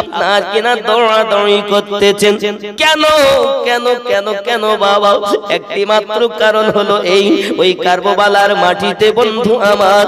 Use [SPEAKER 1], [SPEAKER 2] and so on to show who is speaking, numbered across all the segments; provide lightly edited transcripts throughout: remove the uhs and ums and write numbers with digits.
[SPEAKER 1] আপনার কিনা দৌড়াদৌড়ি করতেছেন কেন কেন কেন কেন বাবা? একটি মাত্র কারণ হলো এই, ওই কারবালার মাটিতে বন্ধু আমার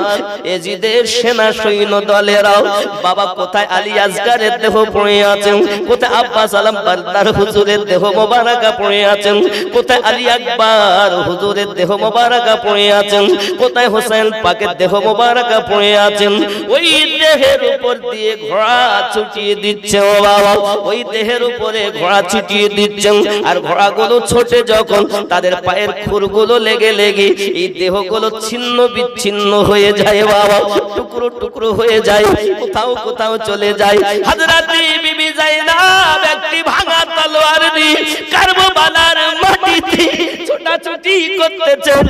[SPEAKER 1] এজিদের সেনা সৈন্য দলেরাও বাবা কোথায় আলী আসগারের দেহ পড়ে আছেন, কোথায় আব্বাস আলম বারদার হুজুরের দেহ মোবারকা পড়ে আছেন, কোথায় আলী আকবর হুজুরের দেহ মোবারকা পড়ে আছেন, কোথায় হোসেন পাকের দেহ মোবারকা পড়ে আছেন। ওই দেহের উপর দিয়ে ঘোড়া ছুটিয়ে দিচ্ছে ও বাবা, ওই দেহের উপরে ঘোড়া ছুটিয়ে দিচ্ছেন। আর ঘোড়াগুলো ছোটে যখন তাদের পায়ের খুরগুলো লেগে লেগে এই দেহগুলো ছিন্ন বিচ্ছিন্ন হয়ে যায় বাবা, টুকরো টুকরো হয়ে যায়, কোথাও কোথাও চলে যায়। হযরত বিবি যায়েনব একটি ভাঙা তলোয়ার নিয়ে কারবালার মাটিতে ছোটাছুটি করতেছেন।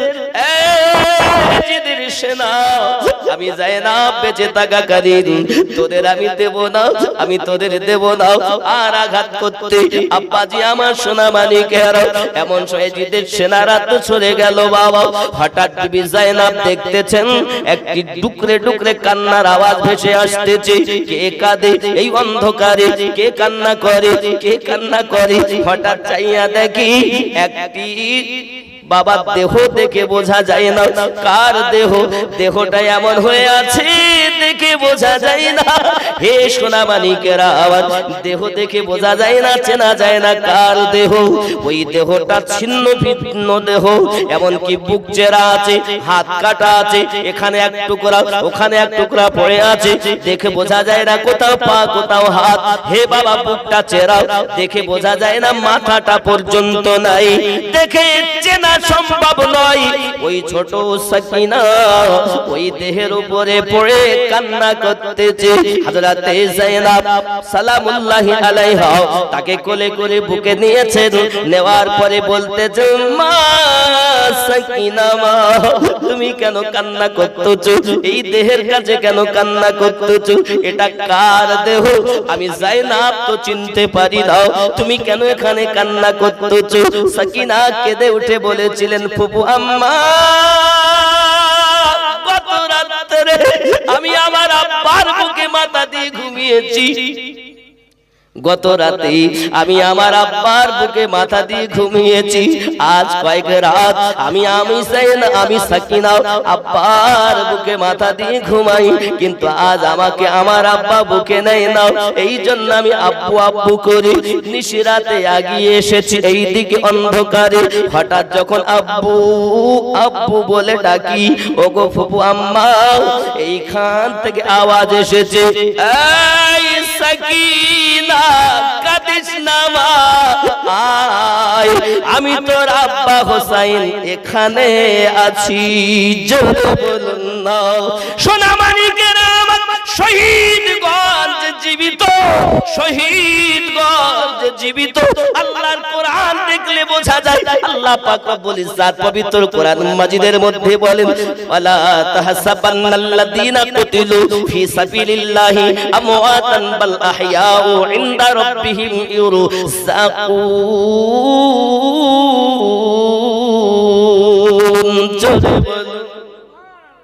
[SPEAKER 1] এজিদের সেনা, আমি যায়েনব বেঁচে থাকাকালীন তোদের আমি দেব না, আমি তোদের দেব না আর আঘাত করতে। আব্বাজি আমার সোনা মানিকের এমন এজিদের সেনারা তো চলে গেল বাবা। হঠাৎ বিবি যায়েনব দেখতেছেন একটি টুকরে টুকরে কান্নার আওয়াজ ভেসে আসতেছে। কে কাঁদে এই অন্ধকারে, কে কান্না করে, কে কান্না করে? হঠাৎ চাইয়া দেখি একটি বাবা দেহ দেখে বোঝা যায় না কার দেহ, দেহটা এমন হয়ে আছে দেখে বোঝা যায় না। হে সোনা মানিকেরা, আবার দেহ দেখে বোঝা যায় না, চেনা যায় না কার দেহ। ওই দেহটা ছিন্ন ভিন্ন দেহ, এমনকি বুক চেরা আছে, হাত কাটা আছে, এখানে এক টুকরা ওখানে এক টুকরা পড়ে আছে, দেখে বোঝা যায় না কোথাও পা কোথাও হাত। হে বাবা বুকটা চেরা, দেখে বোঝা যায় না মাথাটা পর্যন্ত নাই, দেখে চেনা সম্ভব নয়। ওই ছোট সাকিনা ওই দেহের উপরে পড়ে কান্না করতেছে। হযরত যায়েনব সালামুল্লাহি আলাইহা তাকে কোলে করে বুকে নিয়েছেন, নেওয়ার পরে বলতেছেন মা সাকিনা, মা তুমি কেন কান্না করতেছো? এই দেহের কাছে কেন কান্না করতেছো? এটা কার দেহ? আমি যায়েনব তো চিনতে পারি না, তুমি কেন এখানে কান্না করতেছো? সাকিনা কেঁদে উঠে বলেছিলেন ফুপু আম্মা, গত রাত্রে আমি আমার আব্বার বুকে মাথা দিয়ে ঘুমিয়েছি, গত রাতে আমি আমার আব্বার বুকে মাথা দিয়ে ঘুমিয়েছি। আজ কয়েক রাত আমি সাকিনা আব্বার বুকে মাথা দিয়ে ঘুমাই, কিন্তু আজ আমাকে আমার আব্বা বুকে নেয় না, এই জন্য আমি আব্বু আব্বু করি। নিশিরাতে আগিয়ে এসেছি এই দিকে অন্ধকারে। হঠাৎ যখন আব্বু আব্বু বলে ডাকি, ওগো ফুপু আম্মা, এইখান থেকে আওয়াজ এসেছে, এই সাকিনা কাঁদিস না মা, আয় আমি তোর আব্বা হোসাইন এখানে আছি, জোরে বলুন না। সোনা মানিকেরা আমার শহীদগঞ্জ জীবিত, শহীদগঞ্জ জীবিত। আল্লাহর কোরআন দেখলে বোঝা যায়, আল্লাহ পাক রব্বুল ইজ্জাত পবিত্র কোরআন মাজিদের মধ্যে বলেন, ওয়ালা তাহসাবান্নাল্লাযীনা কুতিলু ফি সাবিলিল্লাহি আমওয়াতান বাল আহইয়াউ ইনদা রাব্বিহিম ইউরযাকুন।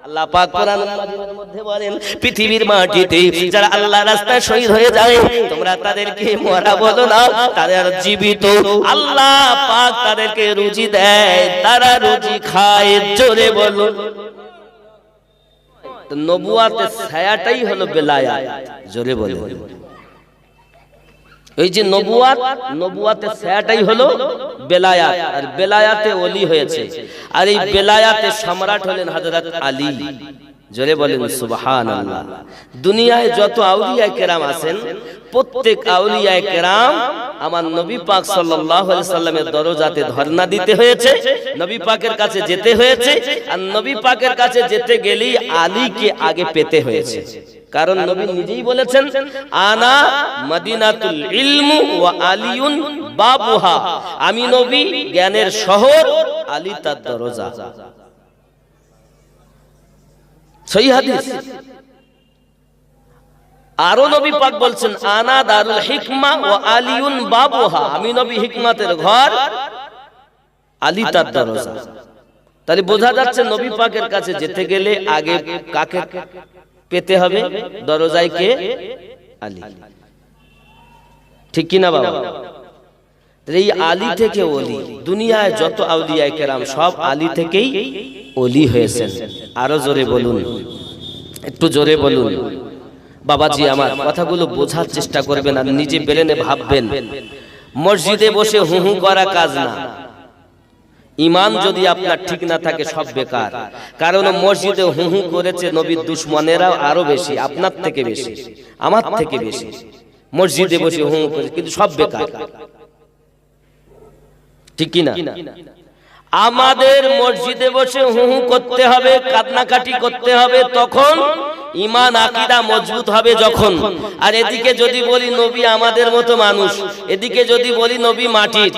[SPEAKER 1] আল্লাহ পাক কোরআন মাজিদের মধ্যে বলেন, পৃথিবীর মাটিতে যারা আল্লাহর রাস্তায় শহীদ হয়ে যায় তোমরা তাদেরকে মরা বলো না, তারা জীবিত। আল্লাহ পাক তাদেরকে রুজি দেয়, তারা রুজি খায়, জোরে বলো। তো নবুয়াতের ছায়াটাই হলো বেলায়াত, জোরে বলো। এই যে নবুয়াতের ছায়াটাই হলো বেলায়াত, আর বেলায়াতে ওলি হয়েছে। আর এই বেলায়াতে সম্রাট হলেন হযরত আলী, জোরে বলেন সুবহানাল্লাহ। দুনিয়ায় যত আউলিয়া কেরাম আছেন, প্রত্যেক আউলিয়া কেরাম আমার নবী পাক সাল্লাল্লাহু আলাইহি সাল্লামের দরজাতে ধর্ণা দিতে হয়েছে, নবী পাকের কাছে যেতে হয়েছে। আর নবী পাকের কাছে যেতে গেলেই আলীকে আগে পেতে হয়েছে, কারণ নবী নিজেই বলেছেন, আনা মদিনাতুল ইলমু ওয়া আলিয়ুন বাবুহা, আমি নবী জ্ঞানের শহর, আলী তার দরজা। সহিহ হাদিস। আরো নবী পাক বলছেন, আনা দারুল হিকমা ওয়া আলিয়ুন বাবুহা, আমি নবী হিকমতের ঘর, আলী তার দরজা। তাহলে বোঝা যাচ্ছে নবী পাকের কাছে যেতে গেলে আগে কাকে পেতে হবে? দরজায় কে? আলী। ঠিক কি না বাবা? এই আলী থেকে ওলি, দুনিয়ায় যত আউলিয়া কেরাম সব আলী থেকেই ওলি হয়েছেন। আরো জোরে বলুন, একটু জোরে বলুন। বাবাজি আমার কথাগুলো বোঝার চেষ্টা করবেন আর নিজে ব্রেনে ভাববেন। মসজিদে বসে হু হু করা কাজ না। ঈমান যদি আপনার ঠিক না থাকে সব বেকার। কারণ মসজিদে হু হু করেছে নবীর দুশমনেরা আরো বেশি, আপনার থেকে বেশি, আমার থেকে বেশি। মসজিদে বসে হু হু করেছে কিন্তু সব বেকার, ঠিক কি না? আমাদের মসজিদে বসে হু হু করতে হবে, কান্নাকাটি করতে হবে, তখন ঈমান আকীদা মজবুত হবে যখন। আর এদিকে যদি বলি নবী আমাদের মতো মানুষ, এদিকে যদি বলি নবী মাটির,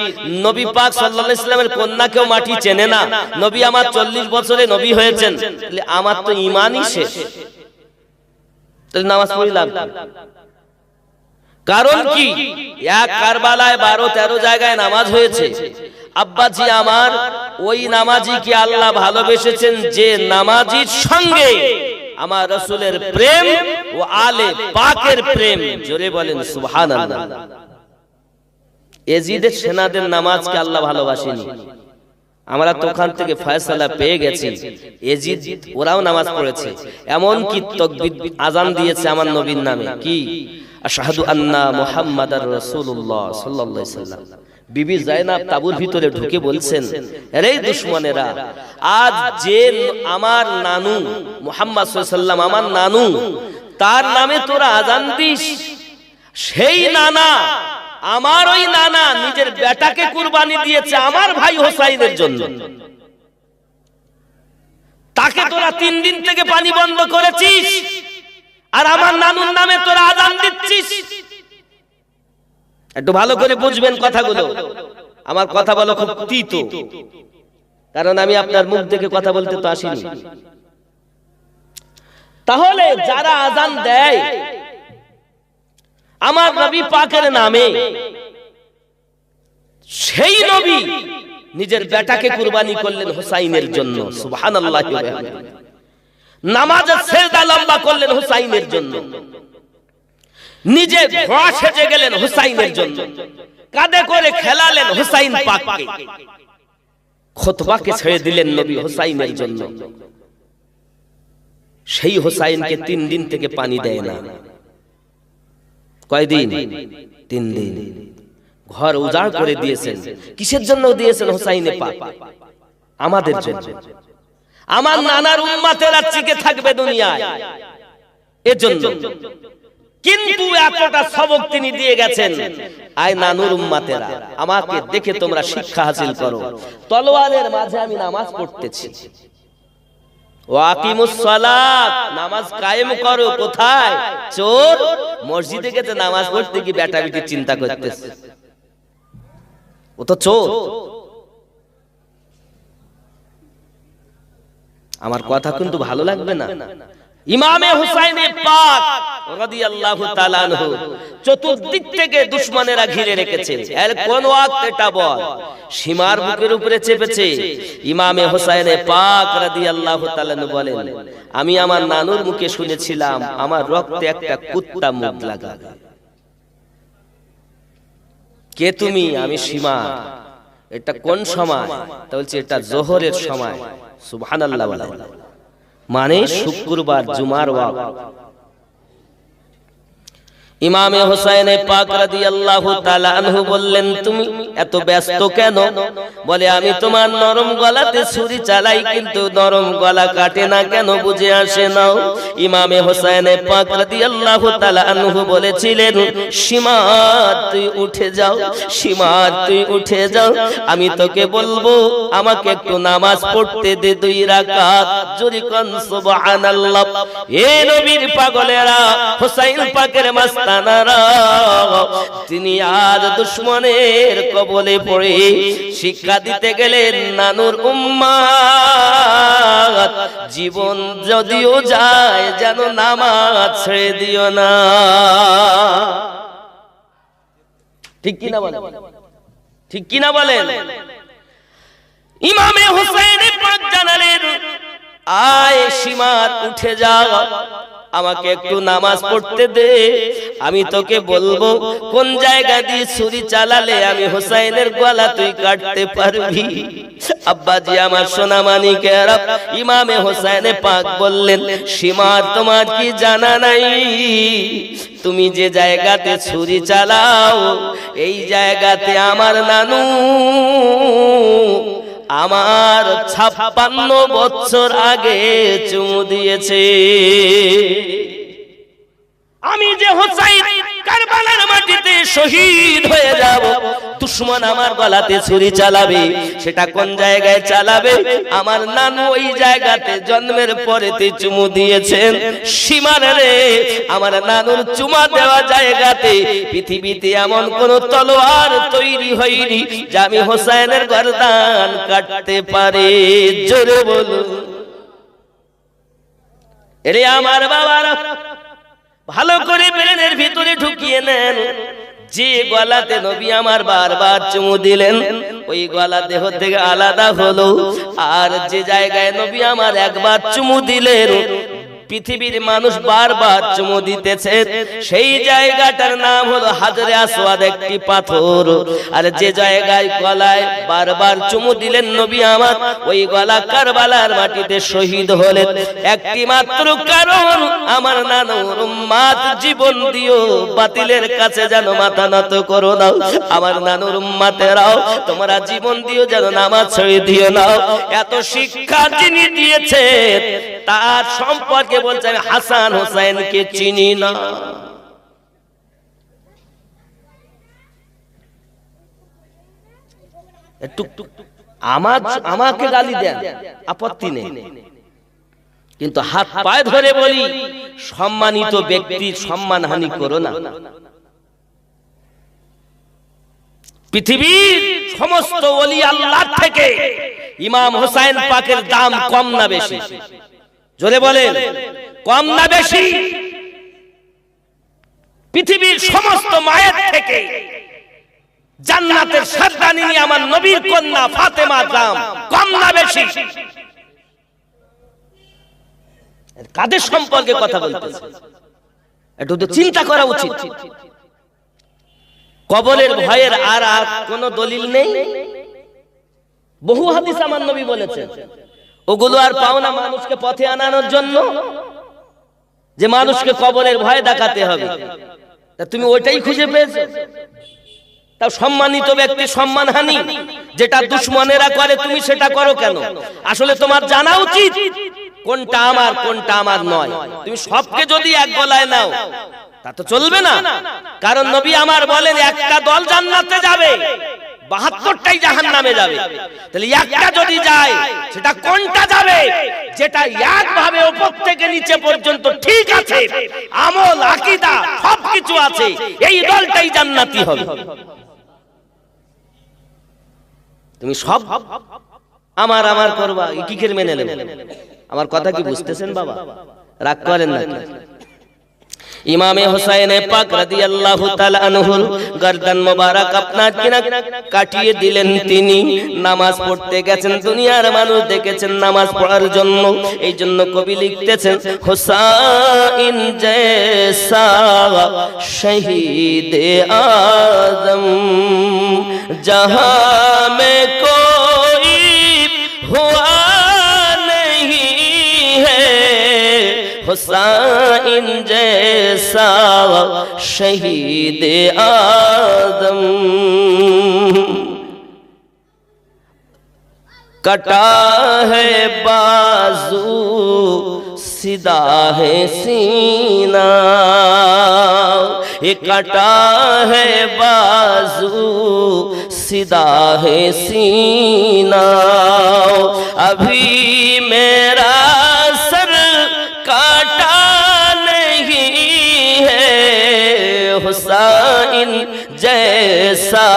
[SPEAKER 1] নবী পাক সাল্লাল্লাহু আলাইহি ওয়াসাল্লামের কন্যাকেও মাটি চেনে না, নবী আমার 40 বছরে নবী হয়েছেন, তাহলে আমার তো ঈমানই শেষ। তাহলে নামাজ পড়ি লাভ কি? কারণ কি, এক কারবালায় 12-13 জায়গায় নামাজ হয়েছে। আব্বাজি আমার, ওই নামাজিকে আল্লাহ ভালোবেসেছেন যে নামাজির সঙ্গে আমার রাসূলের প্রেম ও আলে পাকের প্রেম। জোরে বলেন সুবহানাল্লাহ। এজিদের সেনাদের নামাজকে আল্লাহ ভালোবাসেনি। আমরা তো ওখান থেকে ফয়সালা পেয়ে গেছি, এজিদ ওরাও নামাজ পড়েছে, এমন কি তাকবীর আযান দিয়েছে আমার নবীর নামে, কি আশহাদু আন্না মুহাম্মাদার রাসূলুল্লাহ সাল্লাল্লাহু আলাইহি ওয়াসাল্লাম। বিবি জায়নাব তাবুর ভিতরে ঢুকে বলছেন, আরে দুশমনেরা, আজ যে আমার নানু মুহাম্মদ সাল্লাল্লাহু আলাইহি ওয়াসাল্লাম, আমার নানু, তার নামে তোরা আযান দিস, সেই নানা, আমার ওই নানা নিজের বেটাকে কুরবানি দিয়েছে আমার ভাই হোসাইনের জন্য, তাকে তোরা 3 দিন থেকে পানি বন্ধ করেছিস, আর আমার নানুর নামে তোরা আযান দিচ্ছিস। একটু ভালো করে বুঝবেন কথাগুলো। আমার কথা বলা খুব তিতো, কারণ আমি আপনার মুখ থেকে কথা বলতে তো আসিনি। তাহলে যারা আযান দেয় আমার নবী পাকের নামে, সেই নবী নিজের বেটাকে কুরবানি করলেন হোসাইনের জন্য, সুবহানাল্লাহ। নামাজে সিজদা লম্বা করলেন হোসাইনের জন্য, নিজে ঘোড়া সেজে গেলেন হোসাইনের জন্য, কাঁধে করে খেলালেন হোসাইন পাককে, খুতবাকে ছেড়ে দিলেন নবী হোসাইনের জন্য। সেই হোসাইনকে 3 দিন থেকে পানি দেয় না। কয়দিন? 3 দিন। ঘর উজাড় করে দিয়েছেন। কিসের জন্য দিয়েছেন? হোসাইনে পাক আমাদের জন্য, আমার নানার উম্মতেরা টিকে থাকবে দুনিয়ায়, এজন্য। কিন্তু এতটা সবক তিনি দিয়ে গেছেন, আয় নানুর উম্মতেরা, আমাকে দেখে তোমরা শিক্ষা হাসিল করো। তলোয়ারের মাঝে আমি নামাজ পড়তেছি, ওয়াকিমুস সালাত, নামাজ কায়েম করো। কোথায়? চোর মসজিদে গেছে নামাজ পড়তে, কি বেটা বেটি চিন্তা করতেছে, ও তো চোর। আমার কথা কিন্তু ভালো লাগবে না। ইমামে হুসাইন পাক রাদিয়াল্লাহু তাআলা আনহু চতুর্দিক থেকে দুশমনেরা ঘিরে রেখেছে। এর কোন ওয়াক্ত এটা বল, সীমার বুকের উপরে চেপেছে। ইমামে হুসাইন পাক রাদিয়াল্লাহু তাআলা আনহু বলেন, আমি আমার নানুর মুখে শুনেছিলাম আমার রক্তে একটা কুত্তা মুখ লাগা। কে তুমি? আমি সীমা। এটা কোন সময়? তা বলছে এটা জোহরের সময়। সুবহানাল্লাহ বলেন, মানে শুক্রবার, জুমার ওয়াক্ত। ইমামে হুসাইন পাক রাদিয়াল্লাহু তাআলা আনহু বললেন, তুমি এত ব্যস্ত কেন? বলে, আমি তোমার নরম গলাতে ছুরি চালাই, কিন্তু নরম গলা কাটে না কেন বুঝে আসে না। ইমামে হুসাইন পাক রাদিয়াল্লাহু তাআলা আনহু বলেছিলেন, সীমা তুই উঠে যাও, সীমা তুই উঠে যাও, আমি তোকে বলবো আমাকে একটু নামাজ পড়তে দে 2 রাকাত। জোরে কোন সুবহানাল্লাহ। এ নবীর পাগলেরা, হুসাইন পাকের মাস্তানারা, তিনি আজ দুশমনের কবলে পড়ে শিক্ষা দিতে গেলেন নানুর উম্মাত, জীবন যদিও যায় যেন নামাজ ছেড়ে দিও না। ঠিক কিনা বলেন? ঠিক কিনা বলেন? ইমামে হুসাইন পাক জানালেন, আয় সীমাত উঠে যাও, আমাকে একটু নামাজ পড়তে দে, আমি তোকে বলবো কোন জায়গা দিয়ে ছুরি চালালে আমি হোসাইনের গলা তুই কাটতে পারবি। আব্বাজি আমার সোনা মানিকেরা, ইমামে হোসাইনে পাক বললেন, সীমার তোমার কি জানা নাই, তুমি যে জায়গাতে ছুরি চালাও এই জায়গাতে আমার নানু আমার 56 বছর আগে চুমু দিয়েছে। আমি যে হোসাইন কারবালার মাটিতে শহীদ হয়ে যাব, দুশমন আমার গলাতে ছুরি চালাবে, সেটা কোন জায়গায় চালাবে? আমার নানু ওই জায়গাতে জন্মের পরেতে চুমু দিয়েছেন। সীমার রে, আমার নানুর চুমা দেওয়া জায়গাতে পৃথিবীতে এমন কোন তলোয়ার তৈরি হয়নি যা আমি হোসাইনের গর্দান কাটতে পারে। জোরে বলুন। এরে আমার বাবারা, ভালো করে ব্রেনের ভিতরে ঢুকিয়ে নেন, যে গলাতে নবী আমার বারবার চুমু দিলেন ওই গলা দেহ থেকে আলাদা হলো, আর যে জায়গায় নবী আমার একবার চুমু দিলেন পৃথিবীর মানুষ বারবার চুমু দিতেছে, সেই জায়গাটার নাম হলো হাজরে আসওয়াদ, একটি পাথর। আর যে জায়গায় গলায় বারবার চুমু দিলেন নবী আমার, ওই গলা কারবালার মাটিতে শহীদ হলেন একটি মাত্র কারণ, আমার নানুর উম্মত জীবন দিও বাতিলের কাছে যেন মাথা নত করো না। আমার নানুর উম্মতেরাও তোমরা জীবন দিও যেন নামাজ ছেড়ে দিও না। এত শিক্ষা যিনি দিয়েছেন তার সম্পর্কে বলছে আমি হাসান হোসেনকে চিনি না। আমাকে গালি দেন, আপত্তি নেই, কিন্তু হাত পায়ে ধরে বলি সম্মানিত ব্যক্তির সম্মানহানি করো না। পৃথিবীর সমস্ত ওলি আল্লাহ থেকে ইমাম হোসাইন পাকের দাম কম না বেশি? জোরে বলেন, কম না বেশি? পৃথিবীর সমস্ত মায়ের থেকে জান্নাতের সর্দানিনী আমার নবীর কন্যা ফাতেমার দাম কম না বেশি? কাদের সম্পর্কে কথা বলতেছে একটু তো চিন্তা করা উচিত। কবরের ভয়ের আর কোন দলিল নেই। বহু হাদিস আমার নবী বলেছেন, ওগুলো আর পাও না মানুষকে পথে আনানোর জন্য, যে মানুষকে কবরের ভয় দেখাতে হবে। তা তুমি ওইটাই খুঁজে পেয়েছো? তাও সম্মানিত ব্যক্তি সম্মানহানি যেটা দুশমনেরা করে তুমি সেটা করো কেন? আসলে তোমার জানা উচিত কোনটা আমার কোনটা আমার নয়। তুমি সবকে যদি এক গলায় নাও তা তো চলবে না, কারণ নবী আমার বলেন একটা দল জান্নাতে যাবে, 72টাই জাহান্নামে যাবে। তাহলে একটা যদি যায় সেটা কোনটা যাবে? যেটা একভাবে উপর থেকে নিচে পর্যন্ত ঠিক আছে, আমল আকীদা সবকিছু আছে, এই দলটাই জান্নাতি হবে। তুমি সব আমার আমার করবা, কি করে মেনে নেবে? আমার কথা কি বুঝতেছেন বাবা? রাগ করেন না। ইমামে হোসেন পাক রাদিয়াল্লাহু তাআলা আনহুর গর্দান মোবারক আপনার কিনা কাটিয়ে দিলেন। তিনি নামাজ পড়তে গেছেন, দুনিয়ার মানুষ দেখেছেন নামাজ পড়ার জন্য। এই জন্য কবি লিখতেছেন, হুসাইন জैसा শহীদ আজম जहां में कोई हुआ नहीं है, हुसैन जैसा शहीद आदम। कटा है बाजू सीधा है सीना, ये कटा है बाजू सीधा है सीना, अभी मेरा सर काटा नहीं है, हुसैन जैसा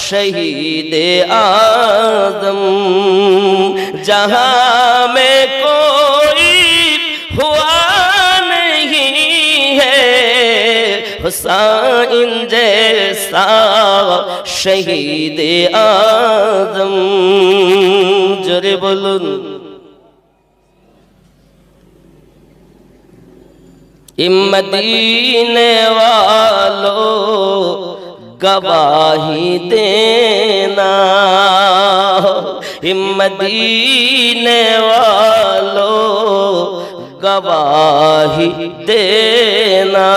[SPEAKER 1] शहीद आदम जहां में कोई हुआ नहीं है, हुसैन जैसा शहीद आदम। जोरे बोलुन। मदीने वालों गवाही देना, मदीने वालों गवाही देना,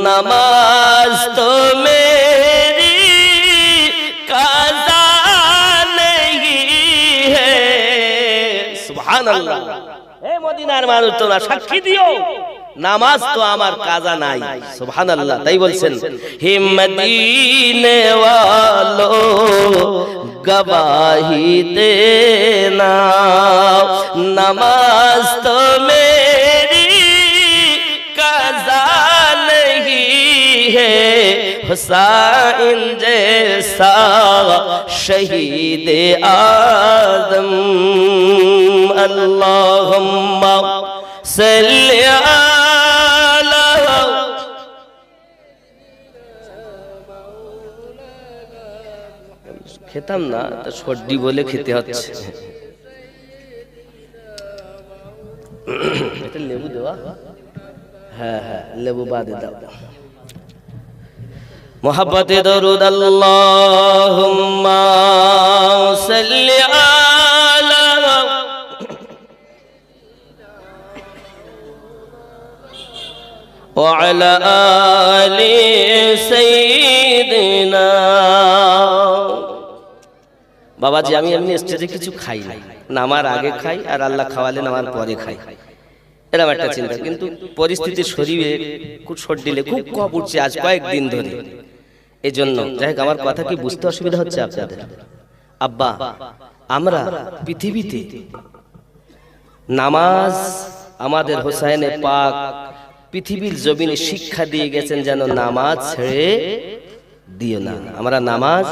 [SPEAKER 1] नमाज तो मेरी काज़ा नहीं है। सुभान अल्लाह। हे मदीनार মানুষ তোমরা সাক্ষী দিও, নামাজ তো আমার কাজা নাই। সুবহানাল্লাহ। তাই বলছেন হে মদিনে ওয়ালো গवाही देना, नमाज तो मेरी काज़ा नहीं है, हुसैन जैसा शहीद आदम। अल्लाहुम्मा सल्ली अला, খেতাম না তো সর্দি বলে খেতে হচ্ছে। এটা লেবু দেওয়া, হ্যাঁ হ্যাঁ লেবু বাদে দাও। মোহাব্বতে দরুদ আল্লাহুম্মা সাল্লি আলা ওয়া আলা আলি সাইয়্যিদিনা। বাবাজি আমি এমনি স্টেজে কিছু খাই না, নামার আগে খাই আর আল্লাহ খাওয়ালে নামার পরে খাই, এরকম একটা চিন্তা। কিন্তু পরিস্থিতি শরীরে খুব সর্দিলে খুব কফ উঠছে আজ কয়েকদিন ধরে, এই জন্য যাই হোক আমার কথা কি বুঝতে অসুবিধা হচ্ছে আপনাদের? আব্বা আমরা পৃথিবীতে নামাজ আমাদের হোসাইনে পাক পৃথিবীর জমিনে শিক্ষা দিয়ে গেছেন যেন নামাজ ছেড়ে দিও না। আমরা নামাজ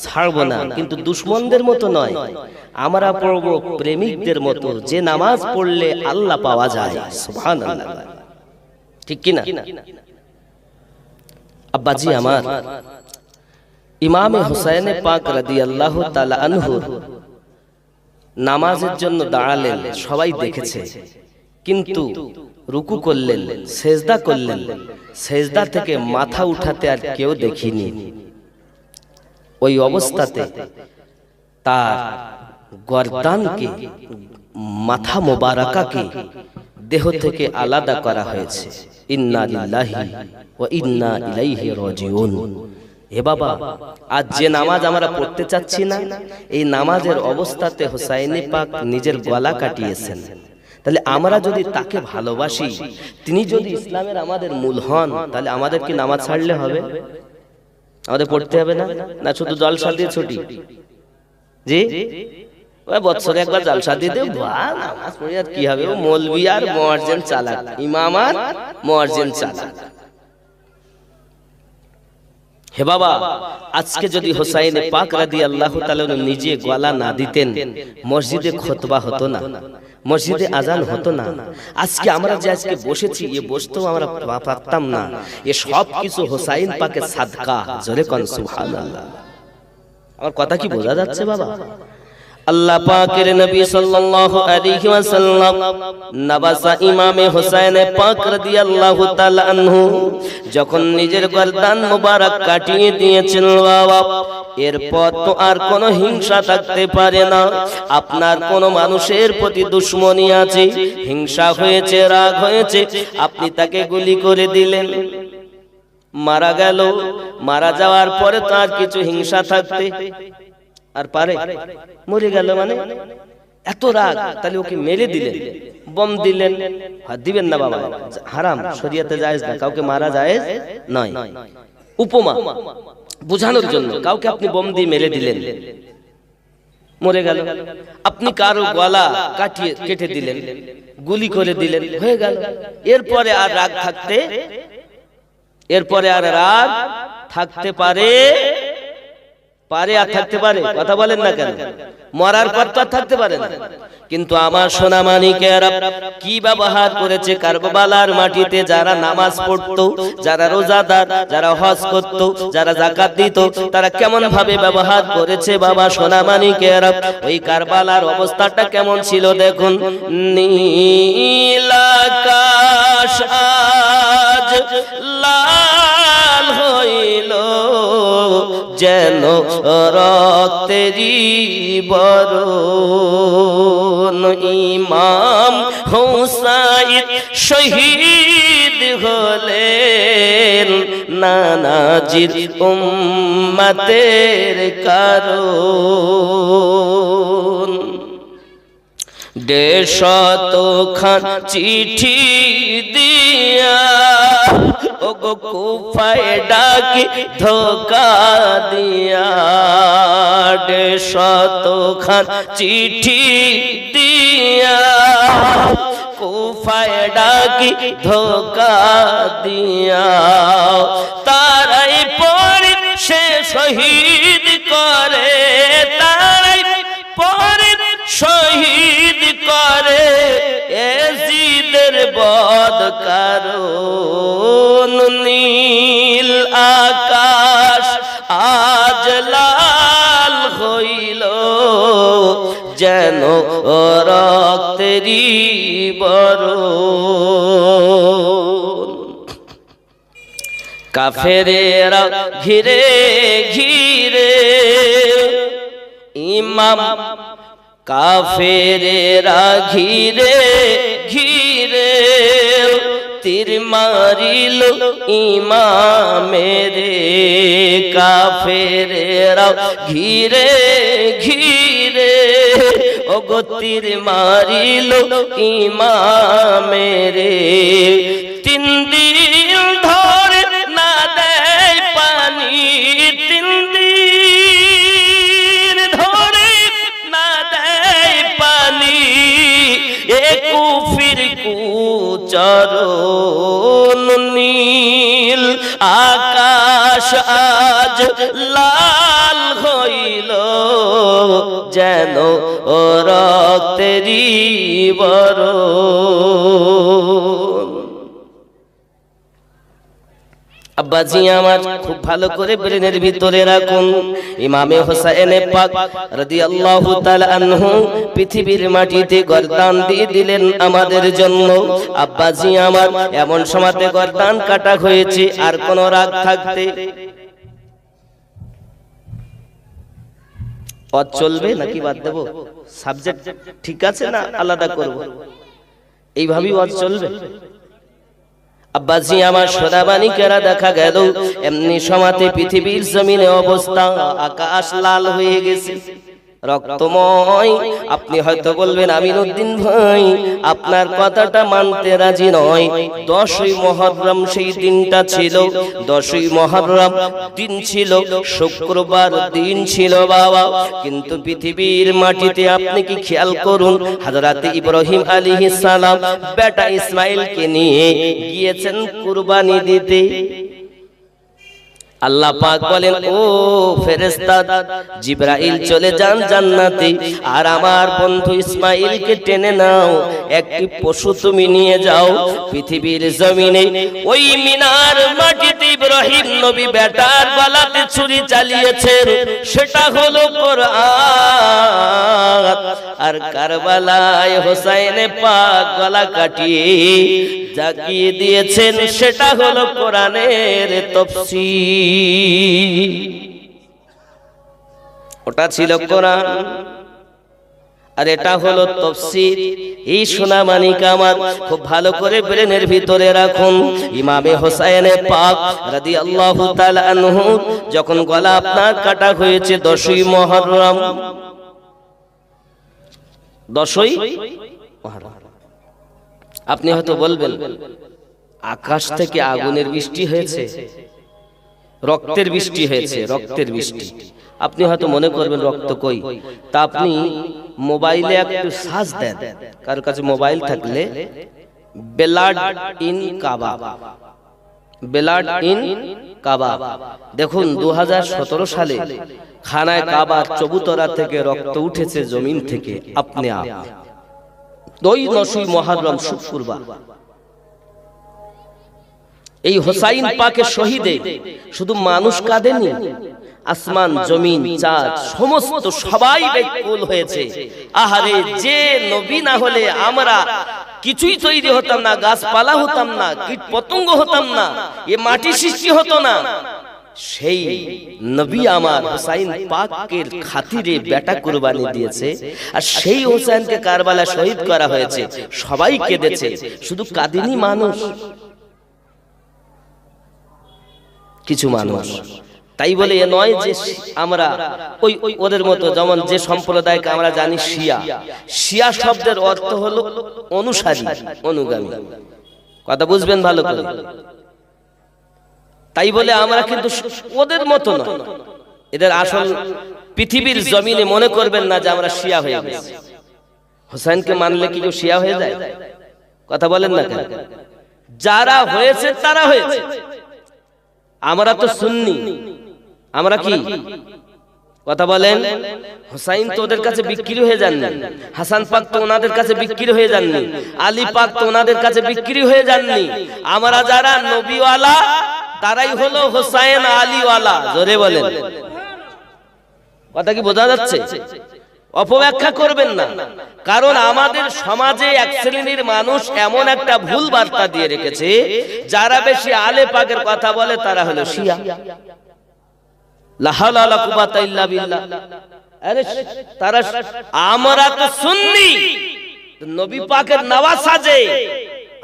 [SPEAKER 1] ছাড়বো না, কিন্তু দুশমনদের মতো নয়, আমরা পড়বো প্রেমিকদের মতো, যে নামাজ পড়লে আল্লাহ পাওয়া যায়। সুবহানাল্লাহ। ঠিক কি না? আব্বাজি আমার ইমামে হুসাইনে পাক রাদিয়াল্লাহু তাআলা আনহু নামাজের জন্য দাঁড়ালেন, সবাই দেখেছে, কিন্তু রুকু করলেন, সেজদা করলেন, সেজদা থেকে মাথা উঠাতে আর কেউ দেখিনি। ওই অবস্থাতে তার গর্দানকে, মাথা মোবারকাকে দেহ থেকে আলাদা করা হয়েছে। ইন্না লিল্লাহি ওয়া ইন্না ইলাইহি রাজিউন। হে বাবা, আজ যে নামাজ আমরা পড়তে চাচ্ছি না, এই নামাজের অবস্থাতে হুসাইন পাক নিজের গলা কাটিয়েছেন। তাহলে আমরা যদি তাকে ভালোবাসি, তিনি যদি ইসলামের আমাদের মূল হন, তাহলে আমাদের কি নামাজ ছাড়লে হবে? আমাদের পড়তে হবে না? না শুধু জলসা দিয়ে ছুটি? জি, ওই বছরে একবার জলসা দিয়ে দেব, নামাজ পড়ে আর কি হবে? ও মৌলবি আর মুয়াজ্জিন চালাক, ইমাম আর মুয়াজ্জিন চালাক। হে বাবা, আজকে যদি হুসাইন পাক রাদিয়াল্লাহু তাআলা নিজে গলা না দিতেন, মসজিদে খুতবা হতো না, মসজিদে আজান হতো না। আজকে আমরা যে আজকে বসেছি, এ বসতেও আমরা পারতাম না। এ সব কিছু হুসাইন পাকের সাদকা। জোরে কোন সুবহানাল্লাহ। আমার কথা কি বোঝা যাচ্ছে বাবা? আল্লাহ পাকের নবী সাল্লাল্লাহু আলাইহি ওয়াসাল্লাম নবাসা ইমামে হুসাইন পাক রাদিয়াল্লাহু তাআলা আনহু যখন নিজের গর্দান মোবারক কাটিয়ে দিয়েছেন বাবা, এরপর তো আর কোনো হিংসা থাকতে পারে না। আপনার কোনো মানুষের প্রতি দুশমনি আছে, হিংসা হয়েছে, রাগ হয়েছে, আপনি তাকে গুলি করে দিলেন, মারা গেল। মারা যাওয়ার পরে তো আর কিছু হিংসা থাকতে আর পারে? মরে গেল মানে এত রাগ, তাহলে ওকে মেরে দিলেন, বম দিলেন, হাত দিবেন না বাবা, হারাম, শরীয়তে জায়েজ না, কাউকে মারা জায়েজ নয়। উপমা বোঝানোর জন্য কাউকে আপনি বম দিয়ে মেরে দিলেন, মরে গেল। আপনি কারো গলা কেটে দিলেন, গুলি করে দিলেন, হয়ে গেল। এরপরে আর রাগ পারে আর থাকতে পারে? কথা বলেন না কেন? মরার পর তো আর থাকতে পারে না। কিন্তু আমার সোনা মানিকেরা কি ব্যবহার করেছে কারবালার মাটিতে? যারা নামাজ পড়তো, যারা রোজাদার, যারা হজ করত, যারা যাকাত দিত, তারা কেমন ভাবে ব্যবহার করেছে বাবা সোনা মানিকেরা? ওই কারবালার অবস্থাটা কেমন ছিল দেখুন। নীল আকাশ আজ লাল হইল যেন রক্তেরই বরণ। ইমাম হুসাইন শহীদ হলেন নানাজির উম্মতের কারণ। 150 খান চিঠি দিয়া ওগো কুফায় ডাকি ধোকা দিয়া। 150 খান চিঠি দিয়া কুফায় ডাকি ধোকা দিয়া। তারাই পরে সে শহীদ করে, তারাই পরে শহীদ করে এজিদের বদ কারণ। নীল আকাশ আজ লাল হইল যেন রক্তেরই বরণ। কাফেরেরা ঘিরে ঘিরে ইমাম, কাফেরেরা ঘিরে ঘিরে তীর মারিল ইমামেরে। কাফেরেরা ঘিরে ঘিরে ওগো তীর মারিল ইমামেরে। 3 দিন ধরে না দেয় পানি, 3 দিন ধরে না দেয় পানি। এ কুফির কুচরণ। নীল আকাশ আজ লাল হইল যেন রক্তেরই বরণ। আব্বাজি আমার খুব ভালো করে ব্রেনের ভিতরে রাখুন, ইমামে হোসেন পাক রাদিয়াল্লাহু তাআলা আনহু পৃথিবীর মাটিতে গর্দান দিয়ে দিলেন আমাদের জন্য। আব্বাজি আমার এমন সময়তে গর্দান কাটা হয়েছে, আর কোন রাগ থাকতে পথ চলবে নাকি বাদ দেব? সাবজেক্ট ঠিক আছে না আলাদা করব? এইভাবেই পথ চলবে। আব্বাজি আমার সোনাবানিকেরা দেখা গেল এমনি সময়তে পৃথিবীর জমিনে অবস্থা আকাশ লাল হয়ে গেছে, রক্তময়। আপনি হয়তো বলবেন আমিনউদ্দিন ভাই আপনার কথাটা মানতে রাজি নয়। 10ই মুহররম সেই দিনটা ছিল, 10ই মুহররম দিন ছিল, শুক্রবার দিন ছিল বাবা। কিন্তু পৃথিবীর মাটিতে আপনি কি খেয়াল করুন, হযরত ইব্রাহিম আলাইহিস সালাম বেটা ইসমাইলকে নিয়ে গিয়েছেন কুরবানি দিতে। আল্লাহ পাক বলেন ও ফেরেশতা জিবরাইল চলে যান জান্নাতে, আর আমার বন্ধু ইসমাইলকে টেনে নাও, একটি পশু তুমি নিয়ে যাও পৃথিবীর জমিনে। ওই মিনার মাটিতে ইব্রাহিম নবী বেটার গলাতে ছুরি চালিয়েছেন, সেটা হলো কোরআন। আর কারবালায় হোসেন পাক গলা কাটিয়ে জাগিয়ে দিয়েছেন, সেটা হলো কোরআনের তাফসীর। ওটা ছিল কোরআন আর এটা হলো তাফসীর। এই সোনামানিক আমার খুব ভালো করে ব্রেনের ভিতরে রাখুন। ইমামে হোসেন পাক রাদিয়াল্লাহু তাআলা আনহু যখন গলা আপনার কাটা হয়েছে 10ই মুহররম, 10ই মুহররম। আপনি হয়তো বলবেন আকাশ থেকে আগুনের বৃষ্টি হয়েছে, রক্তের বৃষ্টি হয়েছে, রক্তের বৃষ্টি। আপনি হয়তো মনে করবেন রক্ত কই, তা আপনি মোবাইলে একটু সার্চ দেন, কারোর কাছে মোবাইল থাকলে blood in Kaaba, blood in কাবা। দেখুন 2017 সালে খানায় কাবার চবুতরা থেকে রক্ত উঠেছে জমিন থেকে আপনি আপ 9 মুহররম শুক্রবার। এই হোসাইন পাকের শহীদে শুধু মানুষ কাঁদেনি, আসমান জমিন চাঁদ সমস্ত সবাই ব্যাকুল হয়েছে। আহারে, যে নবী না হলে আমরা কিছুই তৈরি হতাম না, গাছপালা হতাম না, কীট পতঙ্গ হতাম না, এ মাটি সৃষ্টি হতো না। সেই নবী আমার হোসাইন পাকের খাতিরে বেটা কুরবানি দিয়েছে, আর সেই হোসেনকে কারবালা শহীদ করা হয়েছে। সবাই কেঁদেছে, শুধু কাঁদেনি মানুষ, কিছু মানুষ। তাই বলে এ নয় যে আমরা ওই ওদের মতো, যেমন যে সম্প্রদায়কে আমরা জানি শিয়া, শিয়া শব্দের অর্থ হলো অনুসারী, অনুগামী। কথা বুঝবেন ভালো করে। তাই বলে আমরা কিন্তু ওদের মতো নয়। এদের আসল পৃথিবীর জমিনে মনে করবেন না যে আমরা শিয়া হয়ে গেছি। হোসেনকে মানলে কি কেউ শিয়া হয়ে যায়? কথা বলেন না কেন? যারা হয়েছে তারা হয়েছে, আমরা তো সুন্নি। আমরা কি কথা বলেন? হোসাইন তো ওদের কাছে বিক্রি হয়ে যাননি, হাসান পাক তো ওনাদের কাছে বিক্রি হয়ে যাননি, আলী পাক তো ওনাদের কাছে বিক্রি হয়ে যাননি। আমরা যারা নবীওয়ালা তারাই হলো হোসাইন আলীওয়ালা। জোরে বলেন, কথা কি বোঝা যাচ্ছে? অপব্যাখ্যা করবেন না, কারণ আমাদের সমাজে এক শ্রেণীর মানুষ এমন একটা ভুল বার্তা দিয়ে রেখেছে, যারা বেশি আলে পাকের কথা বলে তারা হলো শিয়া। লা হাওলা ওয়ালা কুওয়াতা ইল্লা বিল্লাহ। আরে তারা, আমরা তো সুন্নি, নবী পাকের নওয়াজ সাজে।